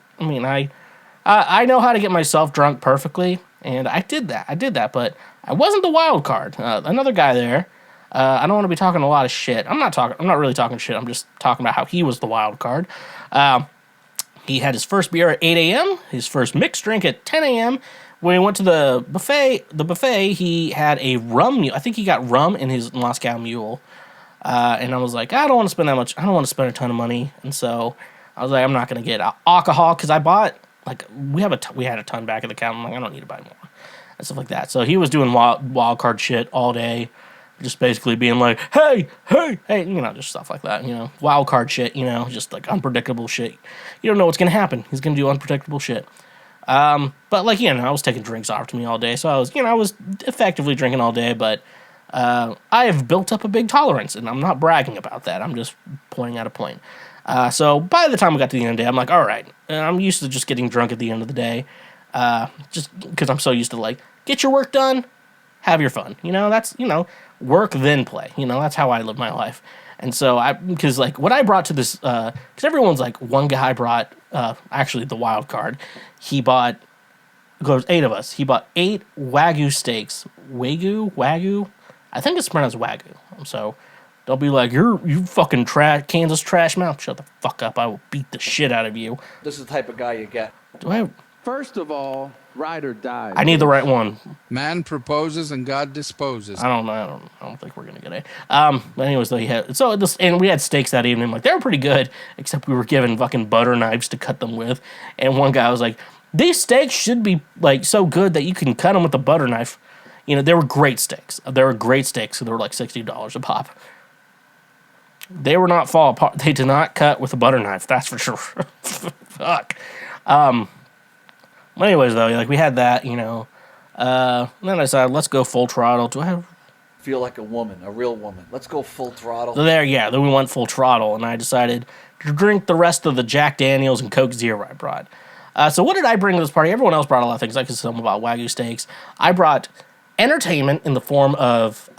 I know how to get myself drunk perfectly, and I did that. But I wasn't the wild card. Another guy there, I don't want to be talking a lot of shit. I'm not really talking shit. I'm just talking about how he was the wild card. He had his first beer at 8 a.m., his first mixed drink at 10 a.m. When he went to the buffet, he had a rum mule. I think he got rum in his Moscow Mule. And I was like, I don't want to spend that much. I don't want to spend a ton of money. And so I was like, I'm not going to get alcohol because I bought, like, we had a ton back at the counter. I'm like, I don't need to buy more and stuff like that. So he was doing wild card shit all day. Just basically being like, hey, you know, just stuff like that, you know, wild card shit, you know, just like unpredictable shit. You don't know what's going to happen. He's going to do unpredictable shit. But like, you know, I was taking drinks offered to me all day. So I was effectively drinking all day, but I have built up a big tolerance, and I'm not bragging about that. I'm just pointing out a point. So by the time we got to the end of the day, I'm like, all right, I'm used to just getting drunk at the end of the day. Just because I'm so used to like, get your work done, have your fun. You know, that's, you know, work then play. You know, that's how I live my life. And so because like what I brought to this, because everyone's like, one guy brought, actually the wild card, he bought, there's 8 of us, he bought 8 Wagyu steaks. Wagyu? I think it's pronounced Wagyu. So don't be like, you fucking Kansas trash mouth. Shut the fuck up. I will beat the shit out of you. This is the type of guy you get. First of all, ride or die. I need the right one. Man proposes and God disposes. I don't think we're gonna get it. But anyways, though, and we had steaks that evening. Like, they were pretty good, except we were given fucking butter knives to cut them with. And one guy was like, these steaks should be like so good that you can cut them with a butter knife. You know, they were great steaks. They were great steaks. So they were like $60 a pop. They were not fall apart. They did not cut with a butter knife. That's for sure. Fuck. Anyways, though, like, we had that, you know. Then I decided, let's go full throttle. Do I have... Feel like a woman, a real woman. Let's go full throttle. So then we went full throttle, and I decided to drink the rest of the Jack Daniels and Coke Zero I brought. So what did I bring to this party? Everyone else brought a lot of things. I could tell them about Wagyu steaks. I brought entertainment in the form of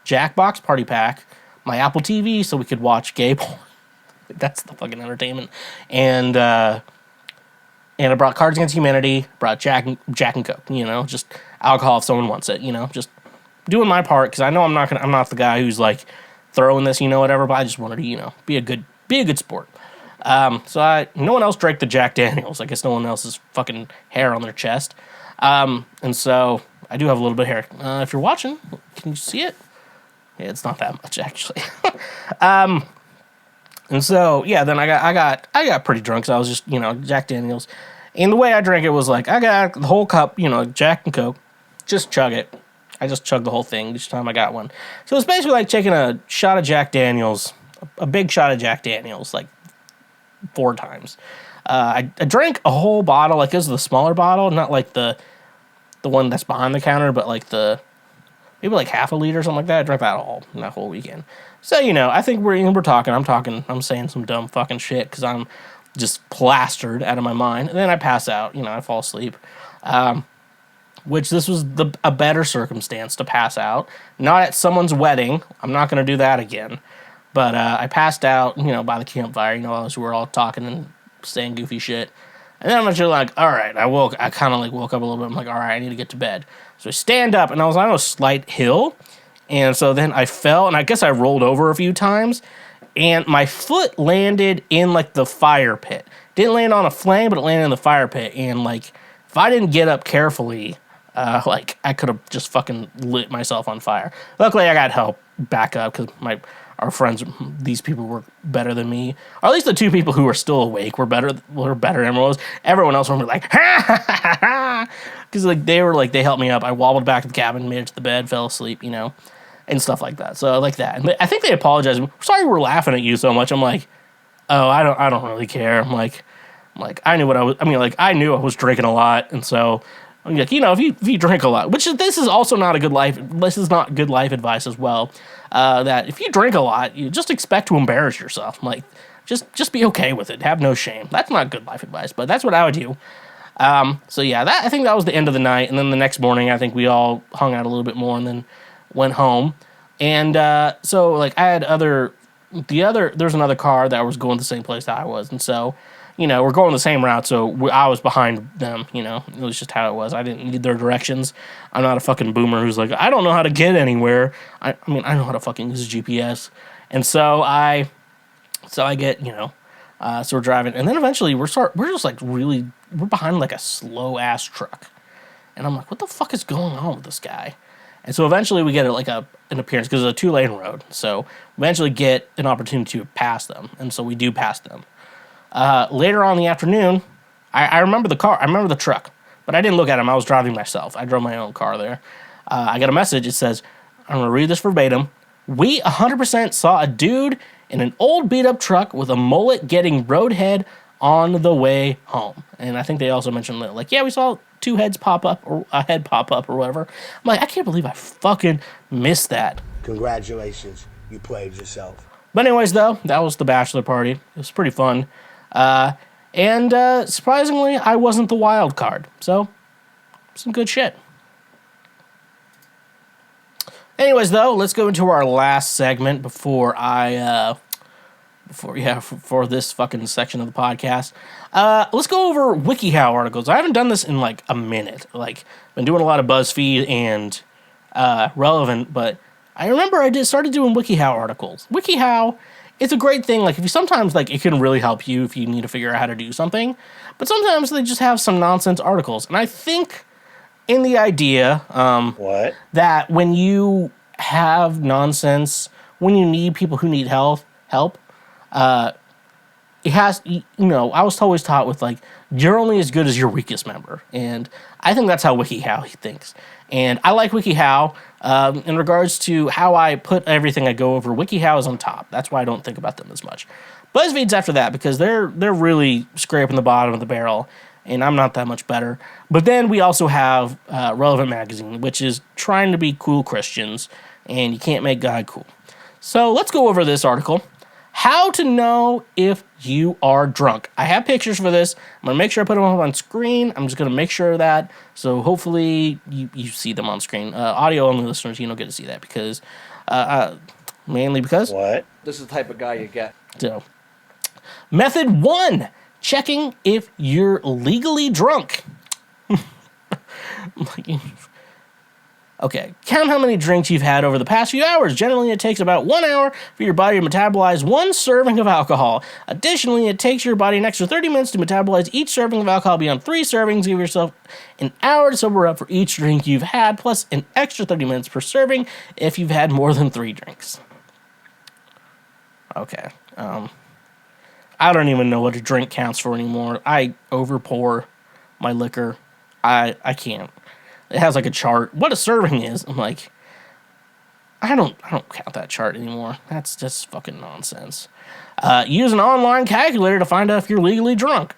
Jackbox Party Pack, my Apple TV so we could watch gay porn. That's the fucking entertainment. And I brought Cards Against Humanity, brought Jack and Coke, you know, just alcohol if someone wants it, you know, just doing my part, because I know I'm not the guy who's like throwing this, you know, whatever, but I just wanted to, you know, be a good sport. So no one else drank the Jack Daniels. I guess no one else's fucking hair on their chest. And so I do have a little bit of hair. If you're watching, can you see it? Yeah, it's not that much actually. And so, yeah, then I got pretty drunk. So I was just, you know, Jack Daniels. And the way I drank it was like, I got the whole cup, you know, Jack and Coke. Just chug it. I just chugged the whole thing each time I got one. So it's basically like taking a shot of Jack Daniels, a big shot of Jack Daniels, like 4 times. I drank a whole bottle, like it was the smaller bottle, not like the one that's behind the counter, but like maybe like half a liter or something like that. I drank that whole weekend. So, you know, I think I'm saying some dumb fucking shit because I'm just plastered out of my mind. And then I pass out, you know, I fall asleep. Which this was a better circumstance to pass out. Not at someone's wedding. I'm not going to do that again. But I passed out, you know, by the campfire, you know, as we were all talking and saying goofy shit. And then I'm actually like, all right, I kind of like woke up a little bit. I'm like, all right, I need to get to bed. So I stand up, and I was on a slight hill. And so then I fell, and I guess I rolled over a few times. And my foot landed in, like, the fire pit. Didn't land on a flame, but it landed in the fire pit. And, like, if I didn't get up carefully, like, I could have just fucking lit myself on fire. Luckily, I got help back up because our friends, these people were better than me. Or at least the two people who were still awake were better than was. Everyone else were like, ha, ha, ha, ha. Because, like, they helped me up. I wobbled back to the cabin, made it to the bed, fell asleep, you know, and stuff like that. So, like that. And I think they apologized. Sorry we're laughing at you so much. I'm like, oh, I don't really care. I'm like, I knew I knew I was drinking a lot. And so, I'm like, you know, if you drink a lot, this is also not good life advice as well. That if you drink a lot, you just expect to embarrass yourself. I'm like, just be okay with it. Have no shame. That's not good life advice, but that's what I would do. So yeah, I think that was the end of the night. And then the next morning, I think we all hung out a little bit more and then went home. And so like I had there's another car that was going the same place that I was. And so, you know, we're going the same route. So I was behind them, you know, it was just how it was. I didn't need their directions. I'm not a fucking boomer who's like, I don't know how to get anywhere. I mean, I know how to fucking use a GPS. And so I get, you know, so we're driving. And then eventually we're behind like a slow ass truck. And I'm like, what the fuck is going on with this guy? And so eventually we get an appearance because it's a 2-lane road. So eventually get an opportunity to pass them. And so we do pass them. Later on in the afternoon, I remember the car. I remember the truck. But I didn't look at him. I was driving myself. I drove my own car there. I got a message. It says, I'm going to read this verbatim. We 100% saw a dude in an old beat-up truck with a mullet getting roadhead on the way home. And I think they also mentioned that, like, yeah, we saw two heads pop up or a head pop up or whatever. I'm like, I can't believe I fucking missed that. Congratulations, you played yourself. But anyways, though, that was the bachelor party. It was pretty fun. And surprisingly, I wasn't the wild card. So, some good shit. Anyways, though, let's go into our last segment before this fucking section of the podcast. Let's go over WikiHow articles. I haven't done this in like a minute. Like, been doing a lot of BuzzFeed and Relevant, but I remember I started doing WikiHow articles. WikiHow, it's a great thing. Like, if you sometimes, like, it can really help you if you need to figure out how to do something. But sometimes they just have some nonsense articles. And I think in the idea that when you have nonsense, when you need people who need help, it has, you know, I was always taught with, like, you're only as good as your weakest member. And I think that's how WikiHow thinks. And I like WikiHow. In regards to how I put everything I go over, WikiHow is on top. That's why I don't think about them as much. BuzzFeed's after that because they're really scraping the bottom of the barrel, and I'm not that much better. But then we also have Relevant Magazine, which is trying to be cool Christians, and you can't make God cool. So let's go over this article. How to know if you are drunk. I have pictures for this. I'm going to make sure I put them up on screen. I'm just going to make sure of that. So hopefully you see them on screen. Audio only listeners, you don't get to see that because, mainly because. What? This is the type of guy you get. So, method 1, checking if you're legally drunk. Okay, count how many drinks you've had over the past few hours. Generally, it takes about 1 hour for your body to metabolize 1 serving of alcohol. Additionally, it takes your body an extra 30 minutes to metabolize each serving of alcohol beyond 3 servings. Give yourself an hour to sober up for each drink you've had, plus an extra 30 minutes per serving if you've had more than 3 drinks. Okay, I don't even know what a drink counts for anymore. I overpour my liquor. I can't. It has like a chart. What a serving is. I'm like, I don't count that chart anymore. That's just fucking nonsense. Use an online calculator to find out if you're legally drunk.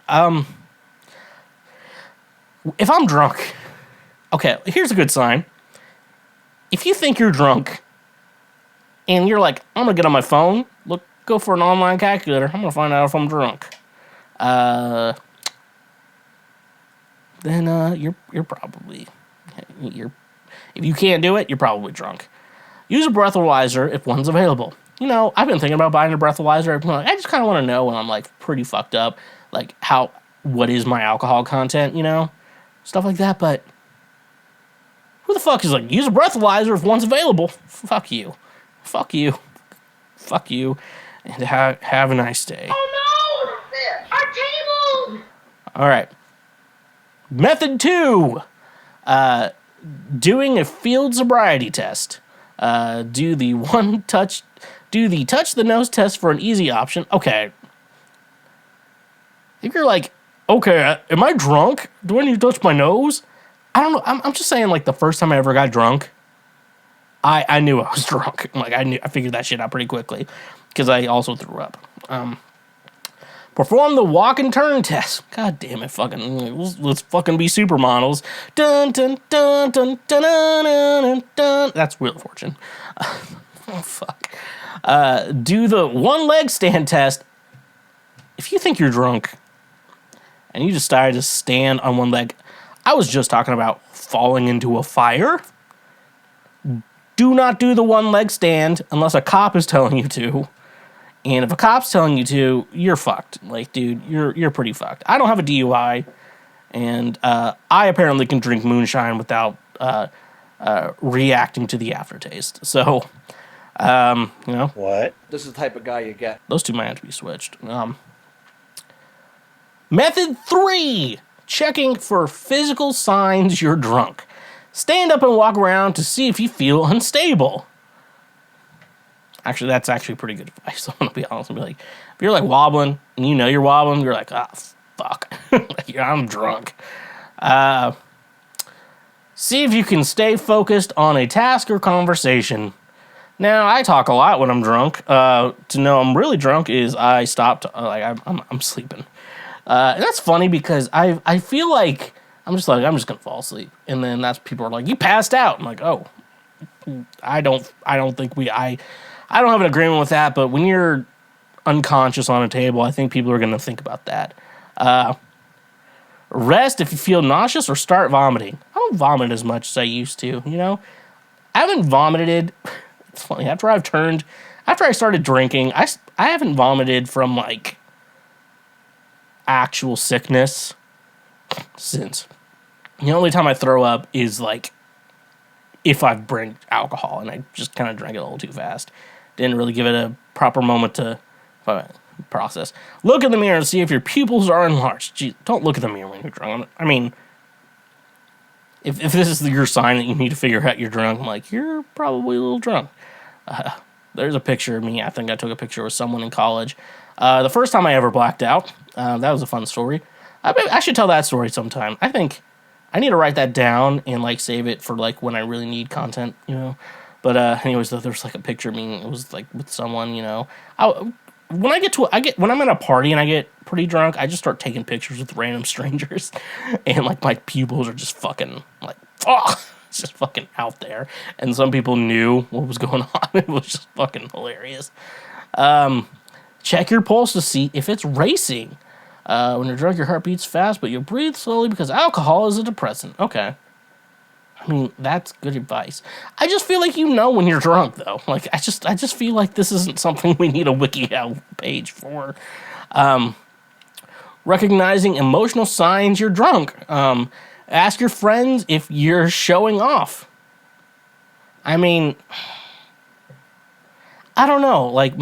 If I'm drunk, okay, here's a good sign. If you think you're drunk and you're like, I'm gonna get on my phone, go for an online calculator. I'm gonna find out if I'm drunk. Then you're probably. If you can't do it, you're probably drunk. Use a breathalyzer if one's available. You know, I've been thinking about buying a breathalyzer. I just kind of want to know when I'm like pretty fucked up, like what is my alcohol content, you know, stuff like that. But who the fuck is like, use a breathalyzer if one's available? Fuck you. Fuck you. Fuck you. And have a nice day. Oh no! Our table! All right. Method 2. Doing a field sobriety test. Do the touch the nose test for an easy option. Okay. If you're like, okay, am I drunk? Do I need to touch my nose? I don't know. I'm just saying, like, the first time I ever got drunk, I knew I was drunk. Like, I figured that shit out pretty quickly because I also threw up. Perform the walk and turn test. God damn it, fucking let's fucking be supermodels. Dun dun dun dun dun dun dun dun. That's Wheel of Fortune. Oh fuck. Do the one leg stand test. If you think you're drunk and you decided to stand on one leg, I was just talking about falling into a fire. Do not do the one leg stand unless a cop is telling you to. And if a cop's telling you to, you're fucked. Like, dude, you're pretty fucked. I don't have a DUI, and I apparently can drink moonshine without reacting to the aftertaste. So, you know. What? This is the type of guy you get. Those two might have to be switched. Method 3. Checking for physical signs you're drunk. Stand up and walk around to see if you feel unstable. Actually, that's actually pretty good advice. I'm going to be honest and be like, if you're like wobbling and you know you're wobbling, you're like, ah, fuck. I'm drunk. See if you can stay focused on a task or conversation. Now, I talk a lot when I'm drunk. To know I'm really drunk is I stopped, I'm sleeping. And that's funny because I feel like I'm just going to fall asleep. And then people are like, you passed out. I'm like, oh, I don't have an agreement with that, but when you're unconscious on a table, I think people are going to think about that. Rest if you feel nauseous or start vomiting. I don't vomit as much as I used to, you know? I haven't vomited. It's funny. After I started drinking, I haven't vomited from, like, actual sickness since. The only time I throw up is, like, if I've drank alcohol, and I just kind of drank it a little too fast. Didn't really give it a proper moment to process. Look in the mirror and see if your pupils are enlarged. Jeez, don't look in the mirror when you're drunk. I mean, if this is your sign that you need to figure out you're drunk, I'm like, you're probably a little drunk. There's a picture of me. I think I took a picture with someone in college. The first time I ever blacked out. That was a fun story. I should tell that story sometime. I think I need to write that down and, like, save it for, like, when I really need content, you know? But anyways, there's like a picture of me. It was like with someone, you know. When I'm at a party and I get pretty drunk, I just start taking pictures with random strangers, and like my pupils are just fucking like, oh, it's just fucking out there. And some people knew what was going on. It was just fucking hilarious. Check your pulse to see if it's racing. When you're drunk, your heart beats fast, but you breathe slowly because alcohol is a depressant. Okay. I mean, that's good advice. I just feel like you know when you're drunk, though. Like, I just feel like this isn't something we need a WikiHow page for. Recognizing emotional signs you're drunk. Ask your friends if you're showing off. I mean, I don't know. Like,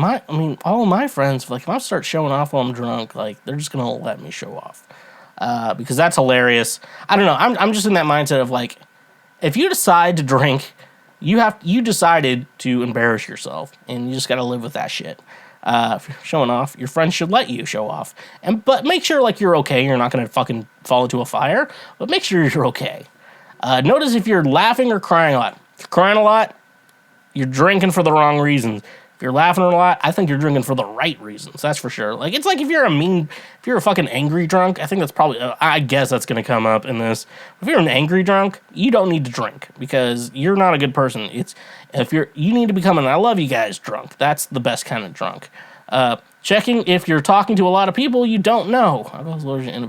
all of my friends, like, if I start showing off while I'm drunk, like, they're just gonna let me show off. Because that's hilarious. I don't know. I'm just in that mindset of, like, if you decide to drink, you decided to embarrass yourself, and you just got to live with that shit. If you're showing off, your friends should let you show off, but make sure, like, you're okay. You're not gonna fucking fall into a fire, but make sure you're okay. Notice if you're laughing or crying a lot. If you're crying a lot, you're drinking for the wrong reasons. If you're laughing a lot, I think you're drinking for the right reasons. That's for sure. Like, it's like if you're a fucking angry drunk, I think that's probably, I guess that's going to come up in this. If you're an angry drunk, you don't need to drink because you're not a good person. You need to become an I love you guys drunk. That's the best kind of drunk. Checking if you're talking to a lot of people you don't know.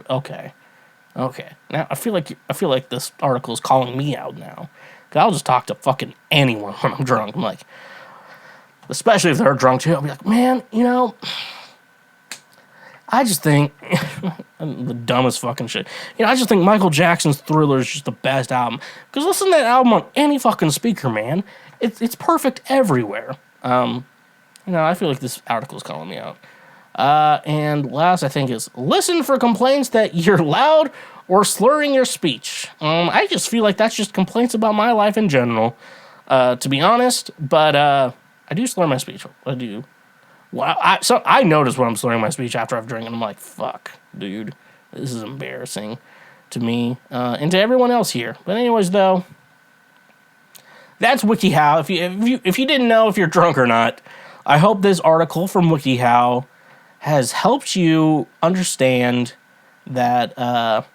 Okay. Now I feel like this article is calling me out now. 'Cause I'll just talk to fucking anyone when I'm drunk. I'm like, especially if they're drunk too, I'll be like, man, you know, I just think the dumbest fucking shit. I just think Michael Jackson's Thriller is just the best album. Because listen to that album on any fucking speaker, man. It's perfect everywhere. I feel like this article is calling me out. And last, I think, is listen for complaints that you're loud or slurring your speech. I just feel like that's just complaints about my life in general, to be honest. But I do slur my speech. I do. Well, I notice when I'm slurring my speech after I've drank, and I'm like, fuck, dude, this is embarrassing to me and to everyone else here. But anyways, though, that's WikiHow. If you didn't know if you're drunk or not, I hope this article from WikiHow has helped you understand that that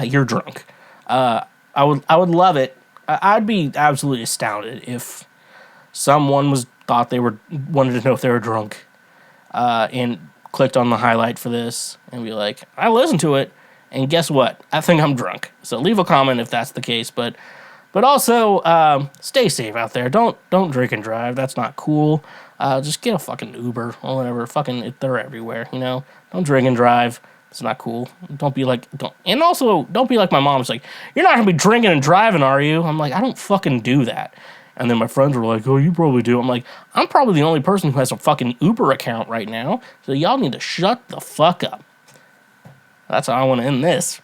you're drunk. I would love it. I'd be absolutely astounded if someone thought they wanted to know if they were drunk, and clicked on the highlight for this and be like, I listened to it, and guess what? I think I'm drunk. So leave a comment if that's the case, but also stay safe out there. Don't drink and drive. That's not cool. Just get a fucking Uber or whatever. They're everywhere. Don't drink and drive. It's not cool. Don't be like my mom. It's like, you're not gonna be drinking and driving, are you? I'm like, I don't fucking do that. And then my friends were like, oh, you probably do. I'm like, I'm probably the only person who has a fucking Uber account right now, so y'all need to shut the fuck up. That's how I want to end this.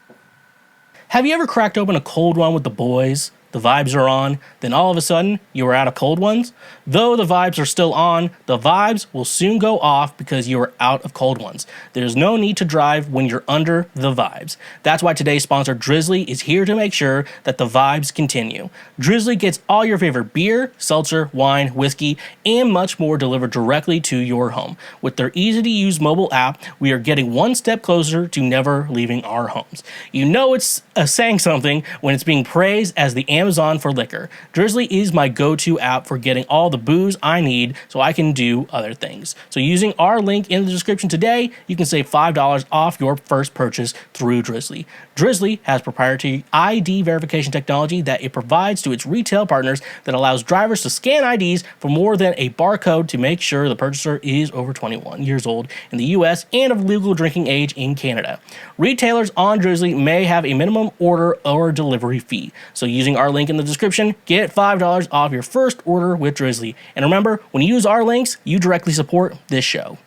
Have you ever cracked open a cold one with the boys? The vibes are on, then all of a sudden, you are out of cold ones? Though the vibes are still on, the vibes will soon go off because you are out of cold ones. There's no need to drive when you're under the vibes. That's why today's sponsor, Drizly, is here to make sure that the vibes continue. Drizly gets all your favorite beer, seltzer, wine, whiskey, and much more delivered directly to your home. With their easy-to-use mobile app, we are getting one step closer to never leaving our homes. You know it's saying something when it's being praised as the Amazon for liquor. Drizly is my go-to app for getting all the booze I need so I can do other things. So using our link in the description today, you can save $5 off your first purchase through Drizly. Drizly has proprietary ID verification technology that it provides to its retail partners that allows drivers to scan IDs for more than a barcode to make sure the purchaser is over 21 years old in the US and of legal drinking age in Canada. Retailers on Drizly may have a minimum order or delivery fee. So using our link in the description, get $5 off your first order with Drizly. And remember, when you use our links, you directly support this show.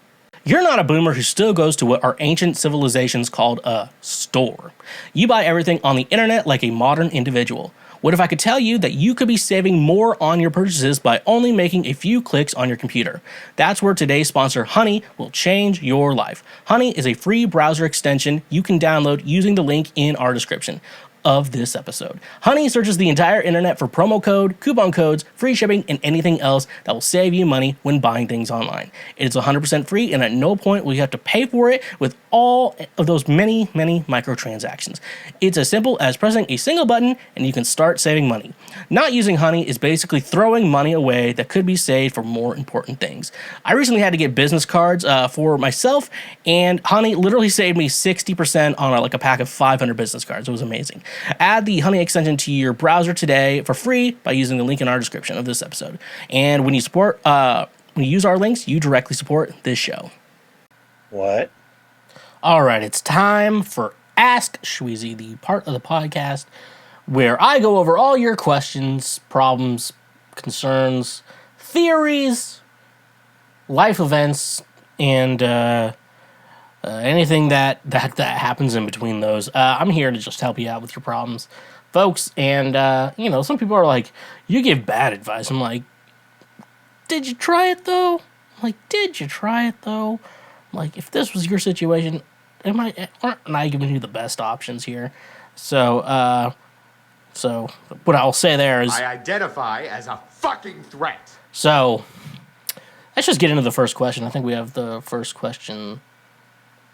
You're not a boomer who still goes to what our ancient civilizations called a store. You buy everything on the internet like a modern individual. What if I could tell you that you could be saving more on your purchases by only making a few clicks on your computer? That's where today's sponsor, Honey, will change your life. Honey is a free browser extension you can download using the link in our description of this episode. Honey searches the entire internet for promo code, coupon codes, free shipping, and anything else that will save you money when buying things online. It's 100% free, and at no point will you have to pay for it with all of those many microtransactions. It's as simple as pressing a single button and you can start saving money. Not using Honey is basically throwing money away that could be saved for more important things. I recently had to get business cards for myself, and Honey literally saved me 60% on a pack of 500 business cards. It was amazing. Add the Honey extension to your browser today for free by using the link in our description of this episode. And when you use our links, you directly support this show. What? All right, it's time for Ask Schweezy, the part of the podcast where I go over all your questions, problems, concerns, theories, life events, and anything that happens in between those. I'm here to just help you out with your problems, folks. And, some people are like, you give bad advice. I'm like, did you try it, though? Like, if this was your situation, aren't I giving you the best options here? So what I'll say there is, I identify as a fucking threat. So let's just get into the first question. I think we have the first question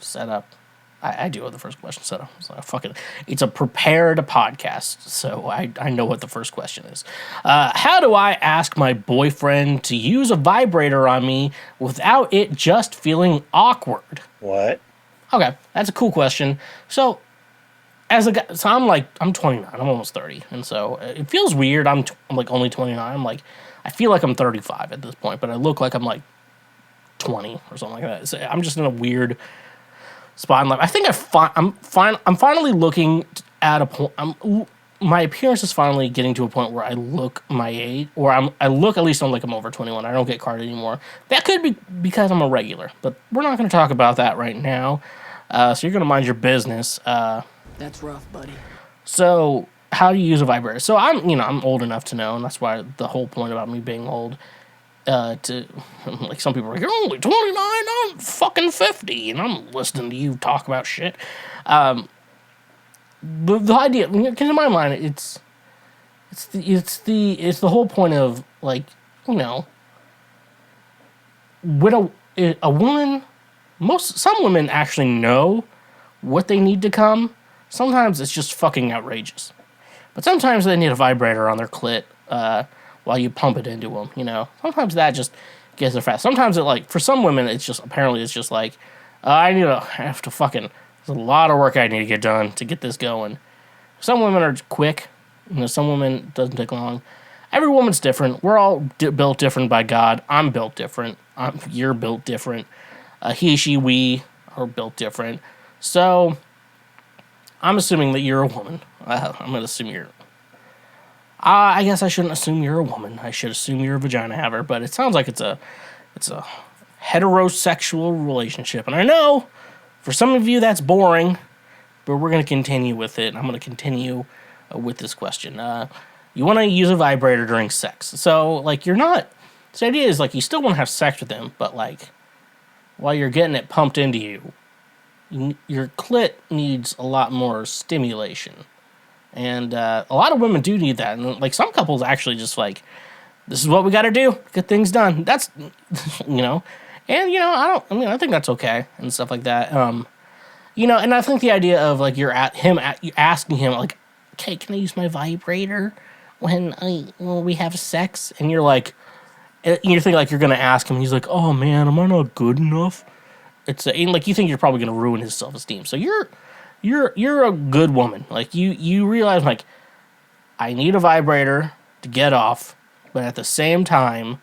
set up. I do have the first question set up. So fuck it. It's a prepared podcast, so I know what the first question is. How do I ask my boyfriend to use a vibrator on me without it just feeling awkward? What? Okay, that's a cool question. So as a guy, I'm 29. I'm almost 30, and so it feels weird. I'm only 29. I feel like I'm 35 at this point, but I look like I'm 20 or something like that. So I'm just in a weird spot in life. I think I'm finally looking at a point. My appearance is finally getting to a point where I look my age, or I look at least like I'm over 21. I don't get carded anymore. That could be because I'm a regular, but we're not going to talk about that right now. So you're going to mind your business. That's rough, buddy. So how do you use a vibrator? So I'm old enough to know, and that's why the whole point about me being old. To like some people are like, you're only 29, I'm fucking 50, and I'm listening to you talk about shit. The idea, because in my mind, it's the whole point of, like, when a woman, some women actually know what they need to come. Sometimes it's just fucking outrageous, but sometimes they need a vibrator on their clit while you pump it into them. Sometimes that just gets there fast. Sometimes it, like, for some women, it's just like, I have to fucking. There's a lot of work I need to get done to get this going. Some women are quick. Some women it doesn't take long. Every woman's different. We're all built different by God. I'm built different. You're built different. He, she, we are built different. So I'm assuming that you're a woman. I'm going to assume you're... I guess I shouldn't assume you're a woman. I should assume you're a vagina haver. But it sounds like it's a heterosexual relationship. And I know... For some of you, that's boring, but we're going to continue with it. I'm going to continue with this question. You want to use a vibrator during sex. So, like, you're not... The idea is, like, you still want to have sex with them, but, like, while you're getting it pumped into you, your clit needs a lot more stimulation. And a lot of women do need that. And, like, some couples actually just, like, this is what we got to do. Get things done. That's, And, I think that's okay and stuff like that. And I think the idea of, like, you're asking him, like, okay, can I use my vibrator when we have sex? And you're like, you think, like, you're going to ask him. He's like, oh, man, am I not good enough? And, like, you think you're probably going to ruin his self-esteem. So you're a good woman. Like, you realize, like, I need a vibrator to get off, but at the same time,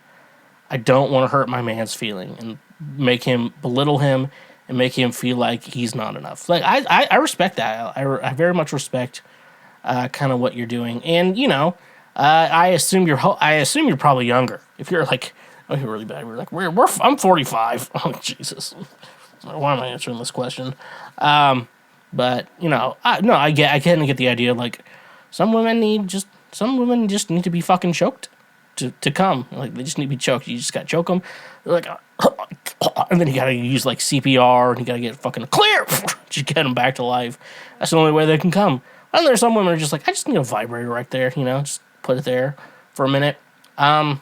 I don't want to hurt my man's feeling and make him belittle him and make him feel like he's not enough. Like I respect that. I very much respect kind of what you're doing. And I assume you're probably younger. If you're like, oh, you're really bad. We're like, I'm 45. Oh, Jesus. Why am I answering this question? But I get the idea. Like some women just need to be fucking choked. To come. Like, they just need to be choked. You just gotta choke them. They're like, and then you gotta use, like, CPR, and you gotta get fucking clear. Just get them back to life. That's the only way they can come. And there's some women who are just like, I just need a vibrator right there, just put it there for a minute. And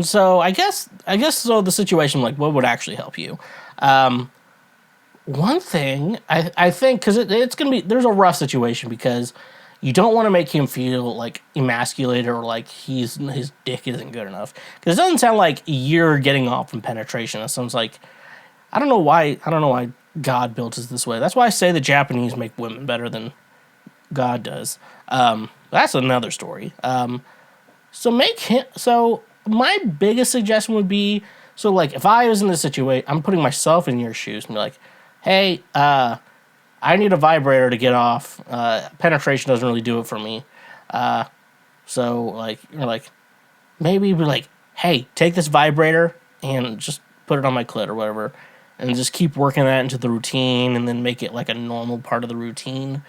so I guess so the situation, like, what would actually help you? One thing, I think, because it's gonna be, there's a rough situation because you don't want to make him feel, like, emasculated or like his dick isn't good enough. Because it doesn't sound like you're getting off from penetration. It sounds like... I don't know why God built us this way. That's why I say the Japanese make women better than God does. That's another story. So my biggest suggestion would be... So, like, if I was in this situation... I'm putting myself in your shoes and be like, hey, I need a vibrator to get off. Penetration doesn't really do it for me. So, like, you're like, maybe be like, hey, take this vibrator and just put it on my clit or whatever. And just keep working that into the routine and then make it, like, a normal part of the routine.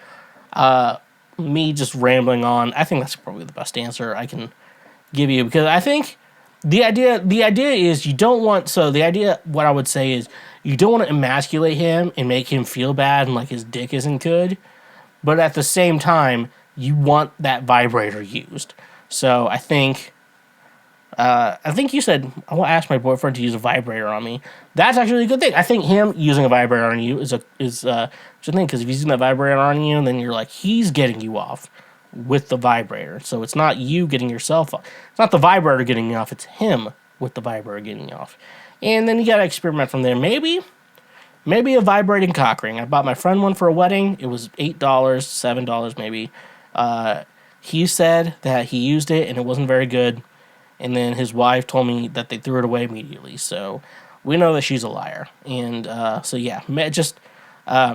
Me just rambling on, I think that's probably the best answer I can give you. Because I think the idea is you don't want... So, what I would say is, you don't want to emasculate him and make him feel bad and like his dick isn't good. But at the same time, you want that vibrator used. So I think you said, I want to ask my boyfriend to use a vibrator on me. That's actually a good thing. I think him using a vibrator on you is a good thing. Because if he's using that vibrator on you, then you're like, he's getting you off with the vibrator. So it's not you getting yourself off. It's not the vibrator getting you off. It's him with the vibrator getting you off. And then you gotta experiment from there. Maybe a vibrating cock ring. I bought my friend one for a wedding. It was $8, $7 maybe. He said that he used it and it wasn't very good. And then his wife told me that they threw it away immediately. So we know that she's a liar. And so yeah, just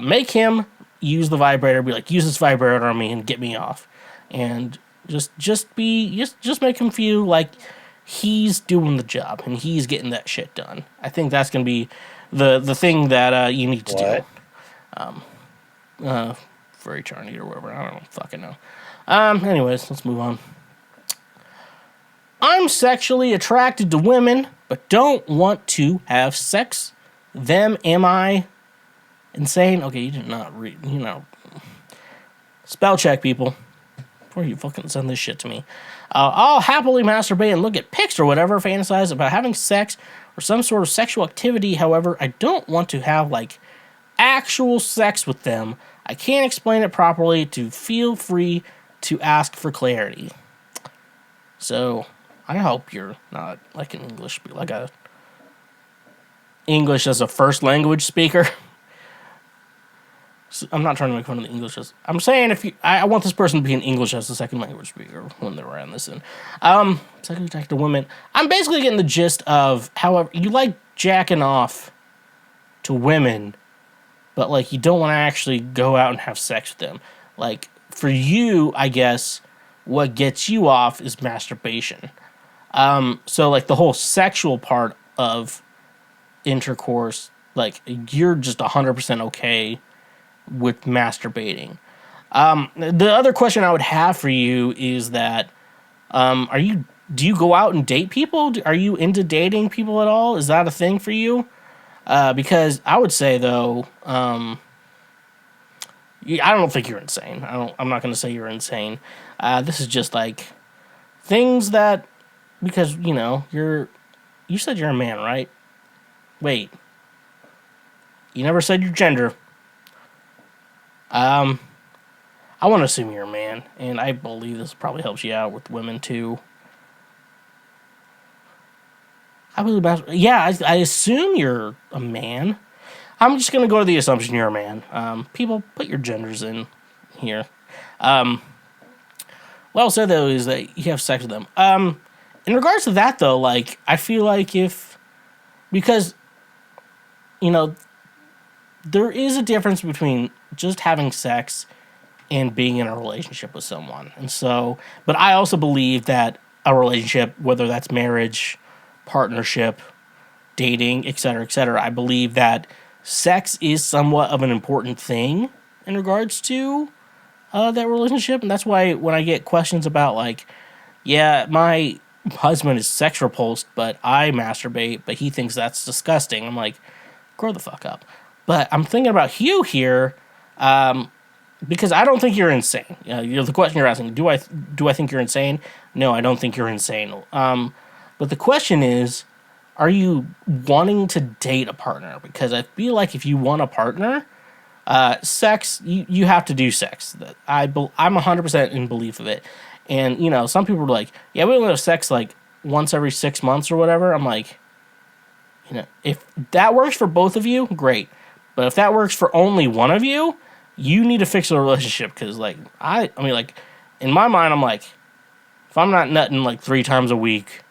make him use the vibrator. Be like, use this vibrator on me and get me off. And just make him feel like he's doing the job and he's getting that shit done. I think that's gonna be the thing that you need to do. For eternity or whatever. I don't fucking know. Anyways, let's move on. I'm sexually attracted to women, but don't want to have sex. Them, am I insane? Okay, you did not read, spell check, people, before you fucking send this shit to me. I'll happily masturbate and look at pics or whatever, fantasize about having sex or some sort of sexual activity. However, I don't want to have, actual sex with them. I can't explain it properly. To feel free to ask for clarity. So, I hope you're not an English as a first language speaker. So I'm not trying to make fun of the English. I'm saying I want this person to be an English as a second language speaker when they're around this. Second attack to women. I'm basically getting the gist of, however, you like jacking off to women, but you don't want to actually go out and have sex with them. For you, I guess, what gets you off is masturbation. So the whole sexual part of intercourse, you're just 100% okay with masturbating. The other question I would have for you is that, do you go out and date people? Are you into dating people at all? Is that a thing for you? Because I would say though, I don't think you're insane. I'm not going to say you're insane. This is just things that, because you said you're a man, right? Wait, you never said your gender. I want to assume you're a man, and I believe this probably helps you out with women too. I assume you're a man. I'm just gonna go to the assumption you're a man. People, put your genders in here. What I'll say though is that you have sex with them. In regards to that though, I feel because there is a difference between just having sex and being in a relationship with someone. And so, but I also believe that a relationship, whether that's marriage, partnership, dating, etc., I believe that sex is somewhat of an important thing in regards to that relationship. And that's why when I get questions about my husband is sex repulsed, but I masturbate, but he thinks that's disgusting, I'm like, grow the fuck up. But I'm thinking about you here, because I don't think you're insane. The question you're asking, do I think you're insane? No, I don't think you're insane. But the question is, are you wanting to date a partner? Because I feel if you want a partner, sex, you have to do sex. I'm 100% in belief of it. And, some people are like, yeah, we only have sex once every 6 months or whatever. I'm like, if that works for both of you, great. But if that works for only one of you, you need to fix the relationship. Because, in my mind, I'm like, if I'm not nutting 3 times a week,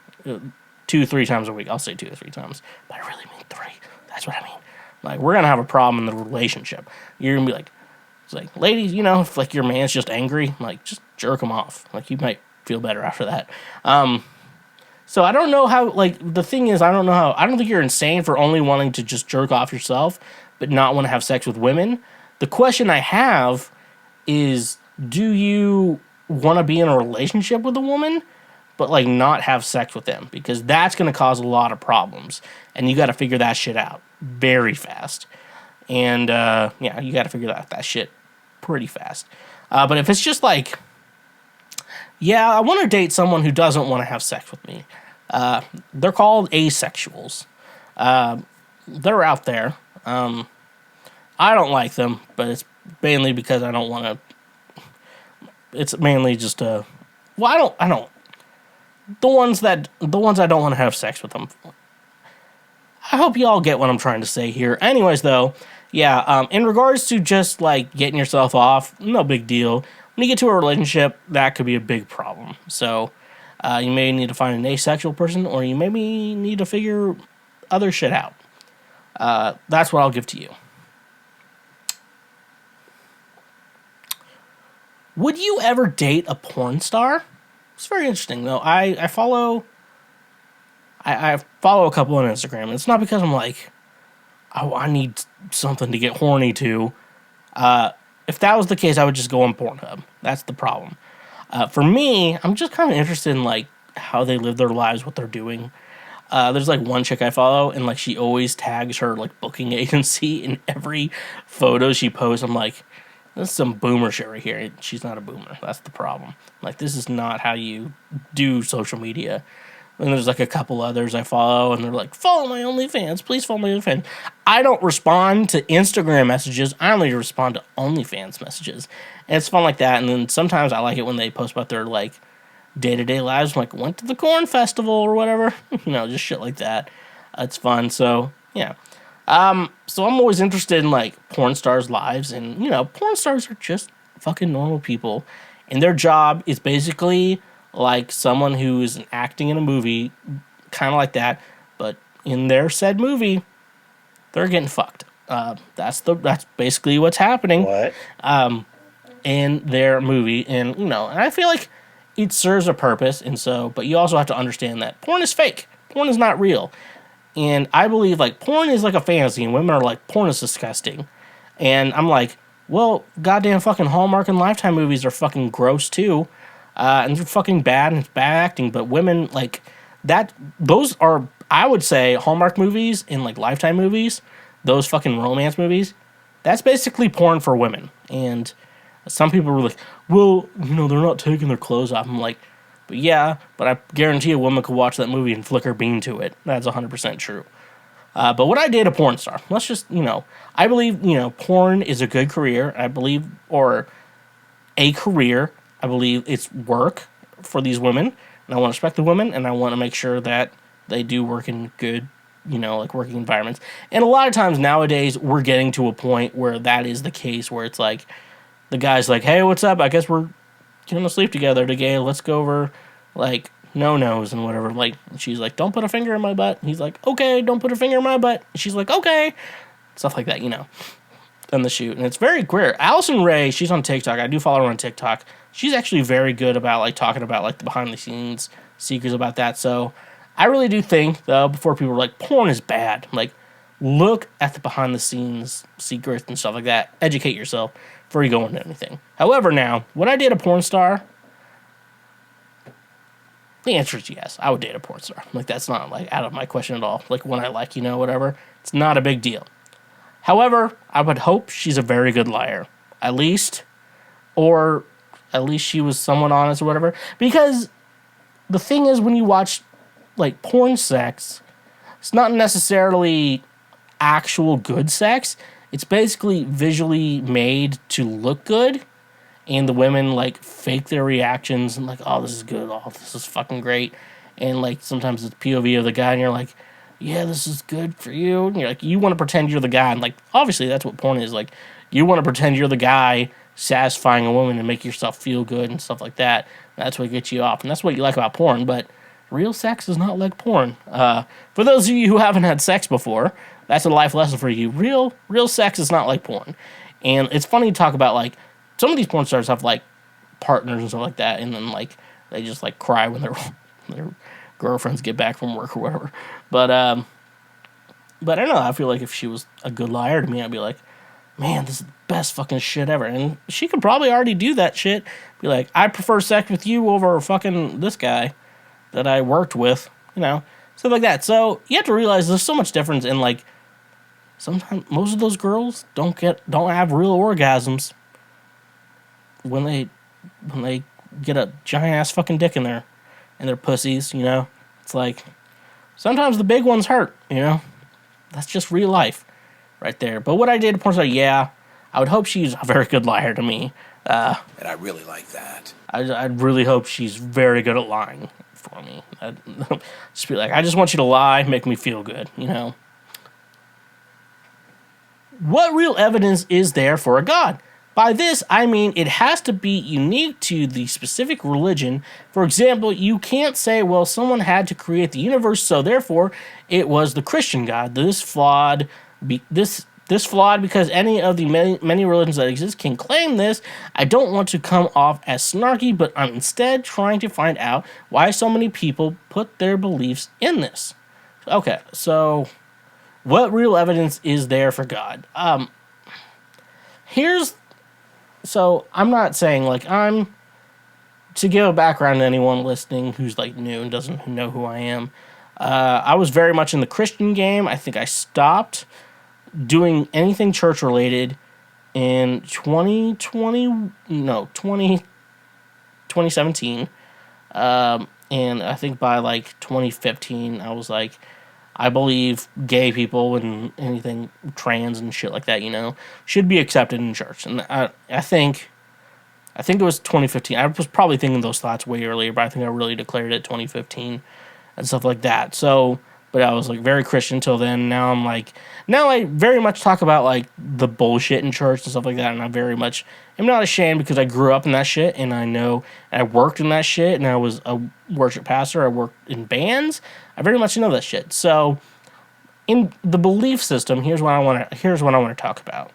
2-3 times a week, I'll say 2 or 3 times, but I really mean 3. That's what I mean. We're gonna have a problem in the relationship. You're gonna be it's ladies, if your man's just angry, just jerk him off. You might feel better after that. So I don't know how. The thing is, I don't think you're insane for only wanting to just jerk off yourself, but not want to have sex with women. The question I have is, do you want to be in a relationship with a woman, but not have sex with them? Because that's going to cause a lot of problems, and you got to figure that shit out very fast. And you got to figure that shit pretty fast. But if it's just I want to date someone who doesn't want to have sex with me. They're called asexuals. They're out there. I don't like them, but it's mainly because I don't want to. It's mainly just I don't. The ones I don't want to have sex with them. I hope you all get what I'm trying to say here. Anyways, though, in regards to just getting yourself off, no big deal. When you get to a relationship, that could be a big problem. So, you may need to find an asexual person, or you maybe need to figure other shit out. That's what I'll give to you. Would you ever date a porn star? It's very interesting, though. I follow a couple on Instagram, and it's not because I'm like, oh, I need something to get horny to. If that was the case, I would just go on Pornhub. That's the problem. For me, I'm just kind of interested in like how they live their lives, what they're doing. There's like one chick I follow, and like she always tags her like booking agency in every photo she posts. I'm like, this is some boomer shit right here. She's not a boomer. That's the problem. Like, this is not how you do social media. And there's like a couple others I follow, and they're like, follow my OnlyFans. Please follow my OnlyFans. I don't respond to Instagram messages. I only respond to OnlyFans messages. And it's fun like that. And then sometimes I like it when they post about their like day-to-day lives. Like, went to the corn festival or whatever. Just shit like that. It's fun. So, yeah. So I'm always interested in like porn stars' lives, and porn stars are just fucking normal people, and their job is basically like someone who is acting in a movie, kind of like that, but in their said movie, they're getting fucked. That's basically what's happening. What? In their movie, and and I feel like it serves a purpose, and so, but you also have to understand that porn is fake. Porn is not real. And I believe, like, porn is like a fantasy, and women are like, porn is disgusting. And I'm like, well, goddamn fucking Hallmark and Lifetime movies are fucking gross, too. And they're fucking bad, and it's bad acting. But women, like, those are, I would say, Hallmark movies and, like, Lifetime movies, those fucking romance movies, that's basically porn for women. And some people were like, well, they're not taking their clothes off. I'm like, but yeah, but I guarantee a woman could watch that movie and flick her bean to it. That's 100% true. But would I date a porn star? Let's just, I believe, porn is a good career. I believe, or a career. I believe it's work for these women. And I want to respect the women, and I want to make sure that they do work in good, like working environments. And a lot of times nowadays, we're getting to a point where that is the case, where it's like, the guy's like, hey, what's up? I guess we're gonna sleep together today. Let's go over, like, no-nos and whatever. Like, she's like, don't put a finger in my butt. He's like, okay, don't put a finger in my butt. She's like, okay. Stuff like that, in the shoot. And it's very queer. Allison Ray, she's on TikTok. I do follow her on TikTok. She's actually very good about, like, talking about, like, the behind-the-scenes secrets about that. So I really do think, though, before people are like, porn is bad, like, look at the behind-the-scenes secrets and stuff like that. Educate yourself before you go into anything. However, now, would I date a porn star? The answer is yes. I would date a porn star. Like, that's not, like, out of my question at all. Like, when I like, whatever. It's not a big deal. However, I would hope she's a very good liar. At least she was somewhat honest or whatever. Because the thing is, when you watch, like, porn sex, it's not necessarily actual good sex. It's basically visually made to look good, and the women, like, fake their reactions and, like, oh, this is good, oh, this is fucking great, and, like, sometimes it's POV of the guy, and you're like, yeah, this is good for you, and you're like, you want to pretend you're the guy, and, like, obviously that's what porn is, like, you want to pretend you're the guy satisfying a woman and make yourself feel good and stuff like that. That's what gets you off, and that's what you like about porn, but real sex is not like porn. For those of you who haven't had sex before, that's a life lesson for you. Real sex is not like porn. And it's funny to talk about, like, some of these porn stars have, like, partners and stuff like that, and then, like, they just, like, cry when their girlfriends get back from work or whatever. But I don't know. I feel like if she was a good liar to me, I'd be like, man, this is the best fucking shit ever. And she could probably already do that shit. Be like, I prefer sex with you over fucking this guy that I worked with, stuff like that. So you have to realize there's so much difference in, like, sometimes most of those girls don't have real orgasms when they get a giant ass fucking dick in their pussies, It's like sometimes the big ones hurt, That's just real life right there. But would I date a porn star? Yeah. I would hope she's a very good liar to me. And I really like that. I'd really hope she's very good at lying for me. I'd just be like, I just want you to lie, make me feel good, What real evidence is there for a God? By this, I mean it has to be unique to the specific religion. For example, you can't say, well, someone had to create the universe, so therefore it was the Christian God. This flawed because any of the many religions that exist can claim this. I don't want to come off as snarky, but I'm instead trying to find out why so many people put their beliefs in this. Okay, so what real evidence is there for God? So I'm not saying, like, to give a background to anyone listening who's, like, new and doesn't know who I am. I was very much in the Christian game. I think I stopped doing anything church related in 2017. And I think by, like, 2015, I was like, I believe gay people and anything trans and shit like that, should be accepted in church. And I think it was 2015. I was probably thinking those thoughts way earlier, but I think I really declared it 2015 and stuff like that. So, but I was like very Christian till then. Now I very much talk about like the bullshit in church and stuff like that. And I'm not ashamed because I grew up in that shit and I worked in that shit and I was a worship pastor. I worked in bands. I very much know that shit. So in the belief system, here's what I want to talk about.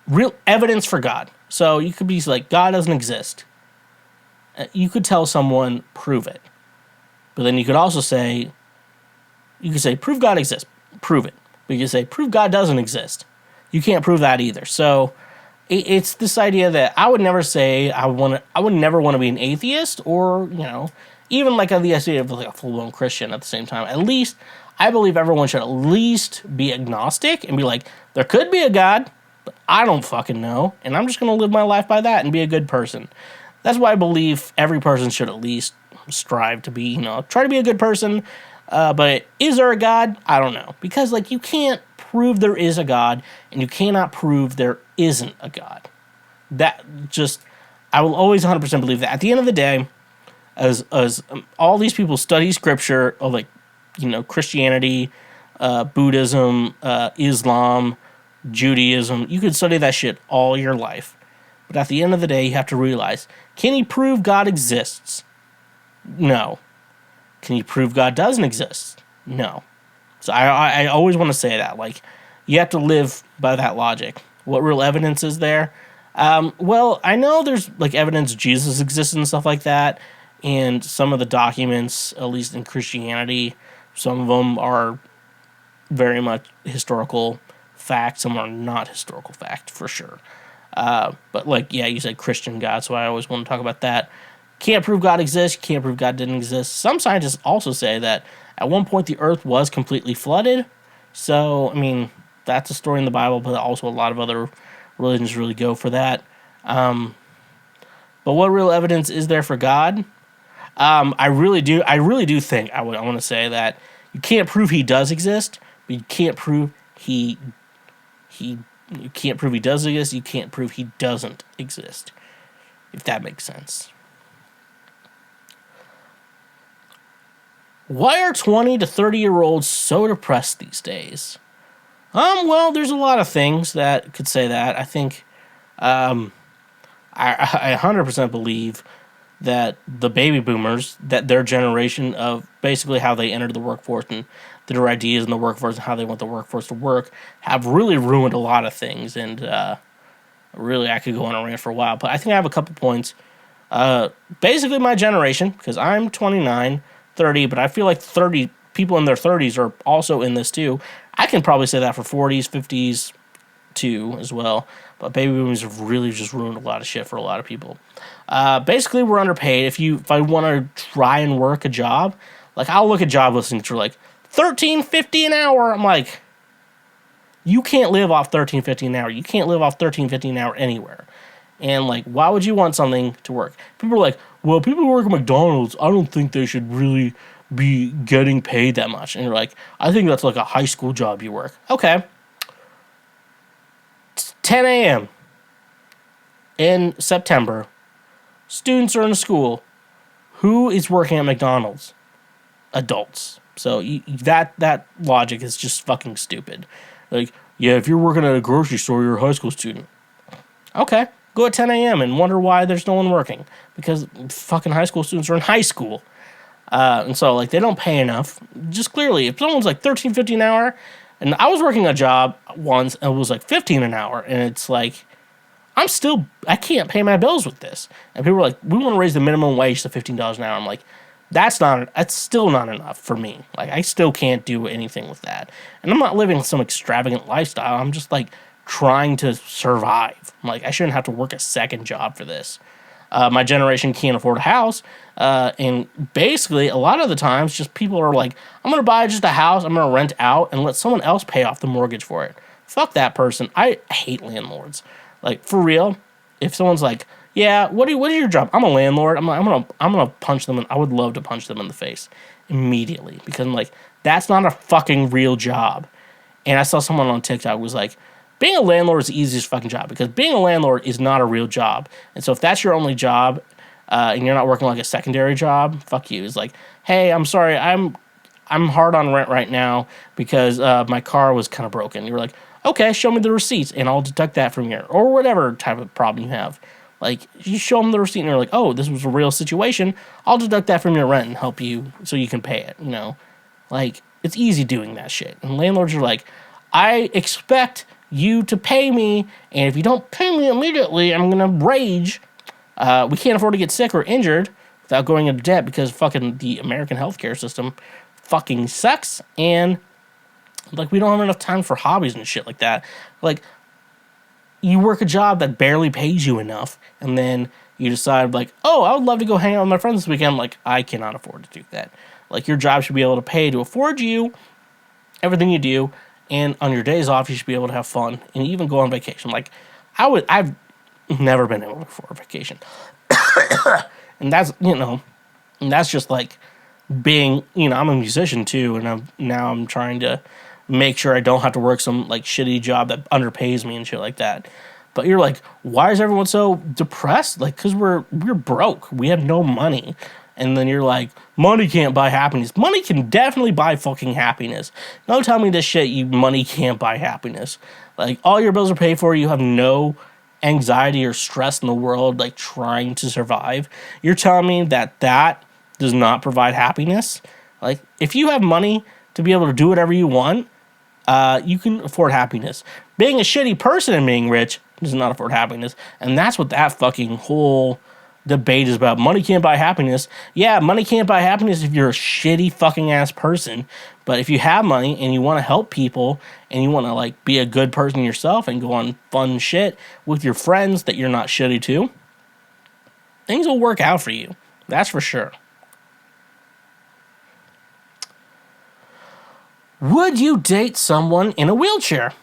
Real evidence for God. So you could be like, God doesn't exist. You could tell someone, prove it. But then you could also say, prove God exists. Prove it. But you could say, prove God doesn't exist. You can't prove that either. So it's this idea that I would never say I would never want to be an atheist or, even like the idea of like a full-blown Christian at the same time. At least I believe everyone should at least be agnostic and be like, there could be a God, but I don't fucking know. And I'm just going to live my life by that and be a good person. That's why I believe every person should at least strive to be, try to be a good person. But is there a God? I don't know. Because, like, you can't prove there is a God, and you cannot prove there isn't a God. I will always 100% believe that. At the end of the day, as all these people study scripture, of like, Christianity, Buddhism, Islam, Judaism, you could study that shit all your life. But at the end of the day, you have to realize, can you prove God exists? No. Can you prove God doesn't exist? No. So I always want to say that. Like, you have to live by that logic. What real evidence is there? Well, I know there's, like, evidence Jesus exists and stuff like that. And some of the documents, at least in Christianity, some of them are very much historical fact. Some are not historical fact, for sure. But, like, yeah, you said Christian God, so I always want to talk about that. Can't prove God exists. Can't prove God didn't exist. Some scientists also say that at one point the earth was completely flooded. So, I mean, that's a story in the Bible, but also a lot of other religions really go for that. But what real evidence is there for God? I really do think I want to say that you can't prove he does exist, but you can't prove you can't prove he does exist. You can't prove he doesn't exist. If that makes sense. Why are 20 to 30-year-olds so depressed these days? Well, there's a lot of things that could say that. I think I 100% believe that the baby boomers, that their generation of basically how they entered the workforce and their ideas in the workforce and how they want the workforce to work have really ruined a lot of things. And really, I could go on a rant for a while, but I think I have a couple points. Basically, my generation, because I'm 29, 30, but I feel like 30 people in their 30s are also in this too. I can probably say that for 40s, 50s too as well. But baby boomers have really just ruined a lot of shit for a lot of people. Basically, we're underpaid. If I want to try and work a job, like I'll look at job listings for like $13.50 an hour. I'm like, you can't live off $13.50 an hour. You can't live off $13.50 an hour anywhere. And like, why would you want something to work? People are like, well, people who work at McDonald's, I don't think they should really be getting paid that much. And you're like, I think that's like a high school job you work. Okay. It's 10 a.m. in September. Students are in school. Who is working at McDonald's? Adults. So that logic is just fucking stupid. Like, yeah, if you're working at a grocery store, you're a high school student. Okay, go at 10 a.m. and wonder why there's no one working. Because fucking high school students are in high school. And so, like, they don't pay enough. Just clearly, if someone's like $13.50 an hour, and I was working a job once, and it was like $15 an hour, and it's like, I can't pay my bills with this. And people were like, we want to raise the minimum wage to $15 an hour. I'm like, that's still not enough for me. Like, I still can't do anything with that. And I'm not living some extravagant lifestyle. I'm just like trying to survive. Like, I shouldn't have to work a second job for this. My generation can't afford a house. And basically, a lot of the times, just people are like, I'm going to buy just a house, I'm going to rent out, and let someone else pay off the mortgage for it. Fuck that person. I hate landlords. Like, for real, if someone's like, yeah, what is your job? I'm a landlord. I'm gonna punch them, and I would love to punch them in the face immediately, because I'm like, that's not a fucking real job. And I saw someone on TikTok was like, being a landlord is the easiest fucking job, because being a landlord is not a real job. And so if that's your only job, and you're not working like a secondary job, fuck you. It's like, hey, I'm sorry, I'm hard on rent right now because my car was kind of broken. You're like, okay, show me the receipts, and I'll deduct that from here, or whatever type of problem you have. Like, you show them the receipt, and you're like, oh, this was a real situation. I'll deduct that from your rent and help you so you can pay it, you know? Like, it's easy doing that shit. And landlords are like, I expect you to pay me, and if you don't pay me immediately, I'm going to rage. We can't afford to get sick or injured without going into debt, because fucking the American healthcare system fucking sucks, and, like, we don't have enough time for hobbies and shit like that. Like, you work a job that barely pays you enough, and then you decide, like, oh, I would love to go hang out with my friends this weekend. Like, I cannot afford to do that. Like, your job should be able to pay to afford you everything you do, and on your days off, you should be able to have fun and even go on vacation. Like, I've never been able to afford a vacation. And that's, and that's just, like, being, I'm a musician, too, and I'm trying to make sure I don't have to work some, like, shitty job that underpays me and shit like that. But you're like, why is everyone so depressed? Like, because we're broke. We have no money. And then you're like, money can't buy happiness. Money can definitely buy fucking happiness. Don't tell me this shit, money can't buy happiness. Like, all your bills are paid for. You have no anxiety or stress in the world, like, trying to survive. You're telling me that does not provide happiness? Like, if you have money to be able to do whatever you want, you can afford happiness. Being a shitty person and being rich does not afford happiness. And that's what that fucking whole debate is about. Money can't buy happiness. Yeah, money can't buy happiness if you're a shitty fucking ass person. But if you have money and you want to help people and you want to, like, be a good person yourself and go on fun shit with your friends that you're not shitty to, things will work out for you. That's for sure. Would you date someone in a wheelchair?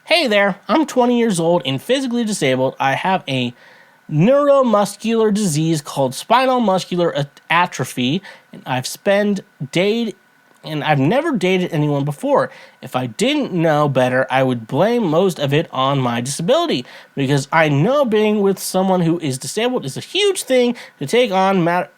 Hey there, I'm 20 years old and physically disabled. I have a neuromuscular disease called spinal muscular atrophy, and I've never dated anyone before. If I didn't know better, I would blame most of it on my disability, because I know being with someone who is disabled is a huge thing to take on, matter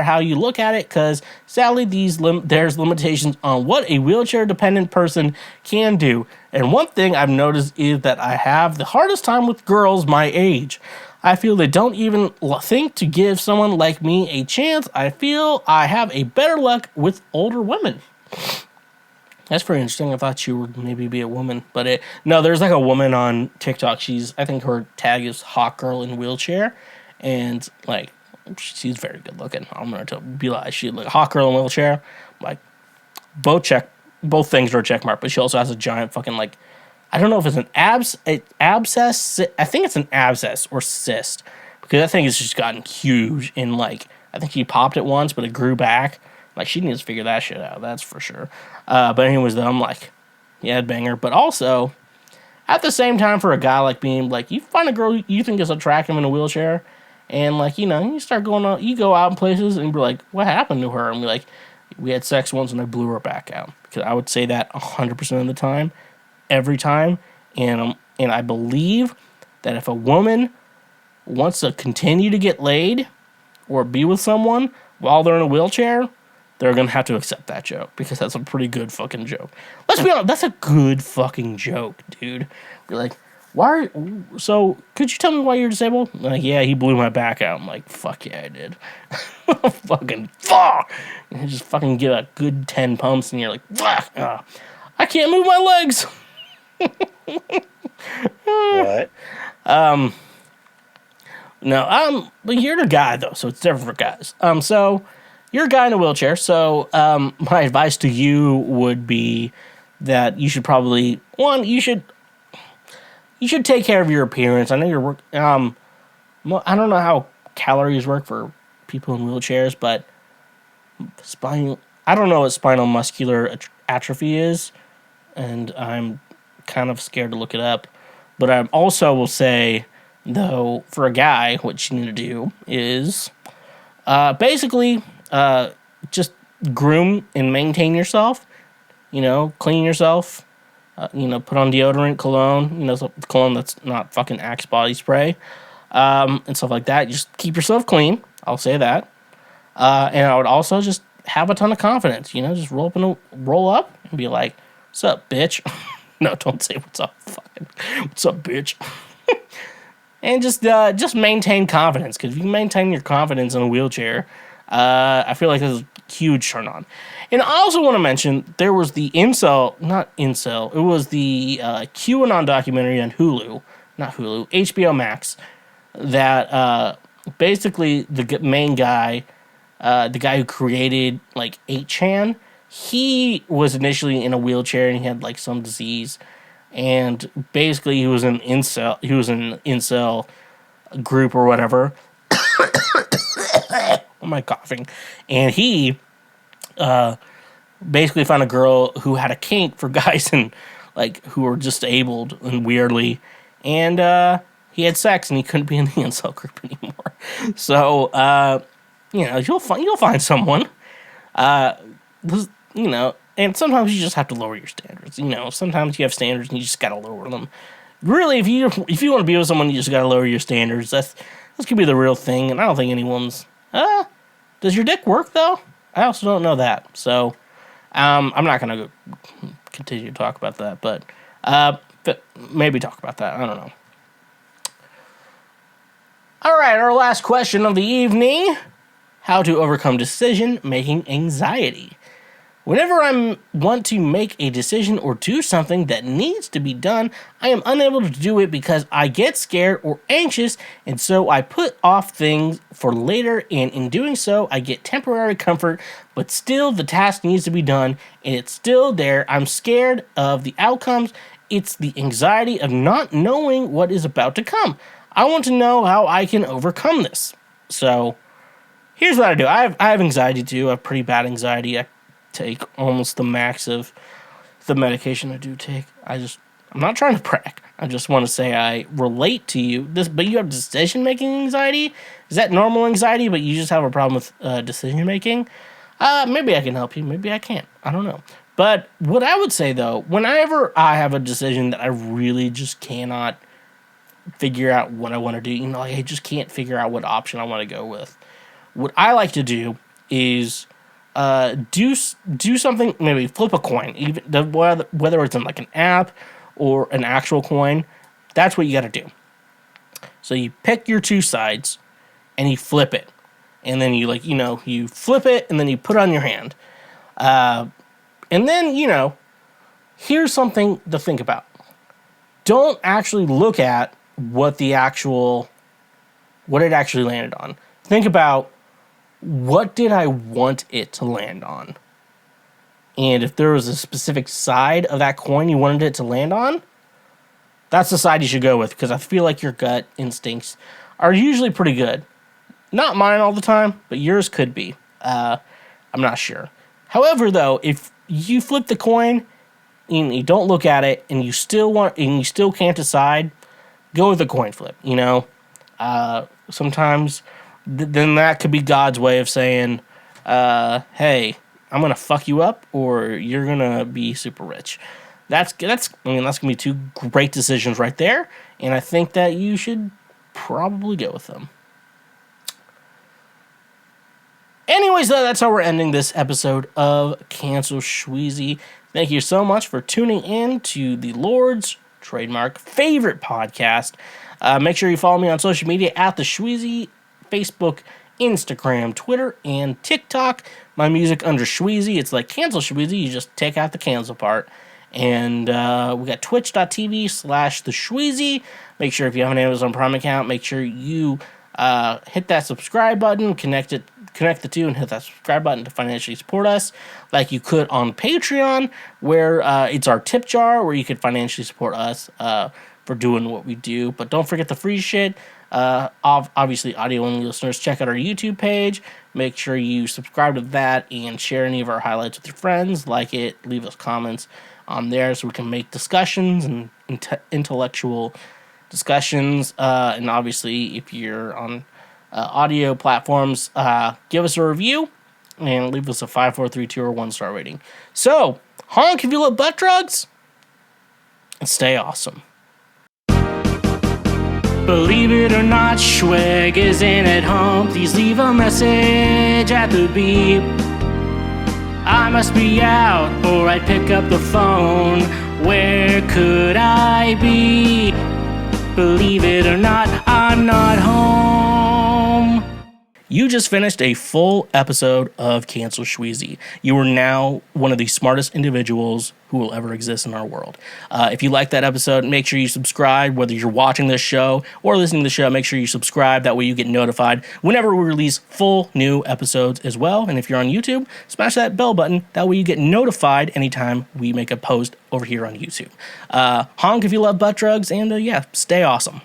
how you look at it, because sadly there's limitations on what a wheelchair dependent person can do. And one thing I've noticed is that I have the hardest time with girls my age. I feel they don't even think to give someone like me a chance. I feel I have a better luck with older women. That's pretty interesting. I thought she would maybe be a woman, but no, there's like a woman on TikTok. I think her tag is hot girl in wheelchair, and like, she's very good looking. I'm going to be like, she's like a hot girl in a wheelchair. Like, both things are a check mark, but she also has a giant fucking, like, I don't know if it's an abscess. I think it's an abscess or cyst, because that thing has just gotten huge. And, like, I think she popped it once, but it grew back. Like, she needs to figure that shit out. That's for sure. But anyways, though, I'm like, yeah, banger. But also, at the same time, for a guy like me, like, you find a girl you think is attractive in a wheelchair, and, like, you start you go out in places, and you're like, what happened to her? And be like, we had sex once, and I blew her back out. Because I would say that 100% of the time, every time. And I believe that if a woman wants to continue to get laid or be with someone while they're in a wheelchair, they're going to have to accept that joke, because that's a pretty good fucking joke. Let's be honest, that's a good fucking joke, dude. You're like, why? So, could you tell me why you're disabled? Like, yeah, he blew my back out. I'm like, fuck yeah, I did. Fucking fuck. And you just fucking give a good 10 pumps, and you're like, fuck. I can't move my legs. What? No, but you're the guy though, so it's different for guys. So you're a guy in a wheelchair. So, my advice to you would be that you should probably you should take care of your appearance. I know you're well, I don't know how calories work for people in wheelchairs, but I don't know what spinal muscular atrophy is, and I'm kind of scared to look it up. But I also will say, though, for a guy, what you need to do is basically just groom and maintain yourself. Clean yourself. Put on deodorant, cologne. Cologne that's not fucking Axe body spray, and stuff like that. Just keep yourself clean. I'll say that. And I would also just have a ton of confidence. Just roll up and be like, "What's up, bitch?" No, don't say "What's up," fucking "What's up, bitch." And just maintain confidence, because if you can maintain your confidence in a wheelchair, I feel like this is a huge turn on. And I also want to mention there was the it was the QAnon documentary on HBO Max, that basically the main guy, the guy who created like 8chan, he was initially in a wheelchair and he had like some disease, and basically he was an incel group or whatever. Am I coughing? And he basically found a girl who had a kink for guys and like who were disabled and weirdly, and he had sex and he couldn't be in the incel group anymore. So you'll find someone. And sometimes you just have to lower your standards. Sometimes you have standards and you just gotta lower them. Really, if you want to be with someone, you just gotta lower your standards. This could be the real thing, and I don't think anyone's. Does your dick work though? I also don't know that. So, I'm not gonna continue to talk about that, but maybe talk about that. I don't know. All right, our last question of the evening: how to overcome decision-making anxiety. Whenever I want to make a decision or do something that needs to be done, I am unable to do it because I get scared or anxious, and so I put off things for later, and in doing so, I get temporary comfort, but still the task needs to be done, and it's still there. I'm scared of the outcomes. It's the anxiety of not knowing what is about to come. I want to know how I can overcome this. So, here's what I do. I have anxiety too. I have pretty bad anxiety. I take almost the max of the medication I do take. I'm not trying to brag. I just want to say I relate to you. But you have decision-making anxiety? Is that normal anxiety, but you just have a problem with decision-making? Maybe I can help you. Maybe I can't. I don't know. But what I would say, though, whenever I have a decision that I really just cannot figure out what I want to do, I just can't figure out what option I want to go with, what I like to do is do something, maybe flip a coin, even whether it's in like an app or an actual coin. That's what you got to do. So you pick your two sides and you flip it, and then you flip it and then you put it on your hand, and then here's something to think about. Don't actually look at what it actually landed on. Think about, what did I want it to land on? And if there was a specific side of that coin you wanted it to land on, that's the side you should go with, because I feel like your gut instincts are usually pretty good. Not mine all the time, but yours could be. I'm not sure. However, though, if you flip the coin and you don't look at it and you still can't decide, go with the coin flip. Sometimes then that could be God's way of saying, hey, I'm going to fuck you up, or you're going to be super rich. That's going to be two great decisions right there, and I think that you should probably go with them. Anyways, though, that's how we're ending this episode of Cancel Schweezy. Thank you so much for tuning in to the Lord's trademark, favorite podcast. Make sure you follow me on social media at TheSchweezy, Facebook, Instagram, Twitter, and TikTok. My music under Schweezy. It's like cancel Schweezy. You just take out the cancel part. And we got twitch.tv/TheSchweezy. Make sure if you have an Amazon Prime account, make sure you hit that subscribe button, connect the two, and hit that subscribe button to financially support us, like you could on Patreon, where it's our tip jar, where you could financially support us for doing what we do. But don't forget the free shit. Obviously, audio-only listeners, check out our YouTube page. Make sure you subscribe to that and share any of our highlights with your friends. Like it, leave us comments on there so we can make discussions and intellectual discussions. And obviously, if you're on audio platforms, give us a review and leave us a 5, 4, 3, 2, or 1-star rating. So, honk if you love butt drugs, and stay awesome. Believe it or not, Schweg isn't at home. Please leave a message at the beep. I must be out or I'd pick up the phone. Where could I be? Believe it or not, I'm not home. You just finished a full episode of Cancel Schweezy. You are now one of the smartest individuals who will ever exist in our world. If you like that episode, make sure you subscribe. Whether you're watching this show or listening to the show, make sure you subscribe. That way you get notified whenever we release full new episodes as well. And if you're on YouTube, smash that bell button. That way you get notified anytime we make a post over here on YouTube. Honk if you love butt drugs, and stay awesome.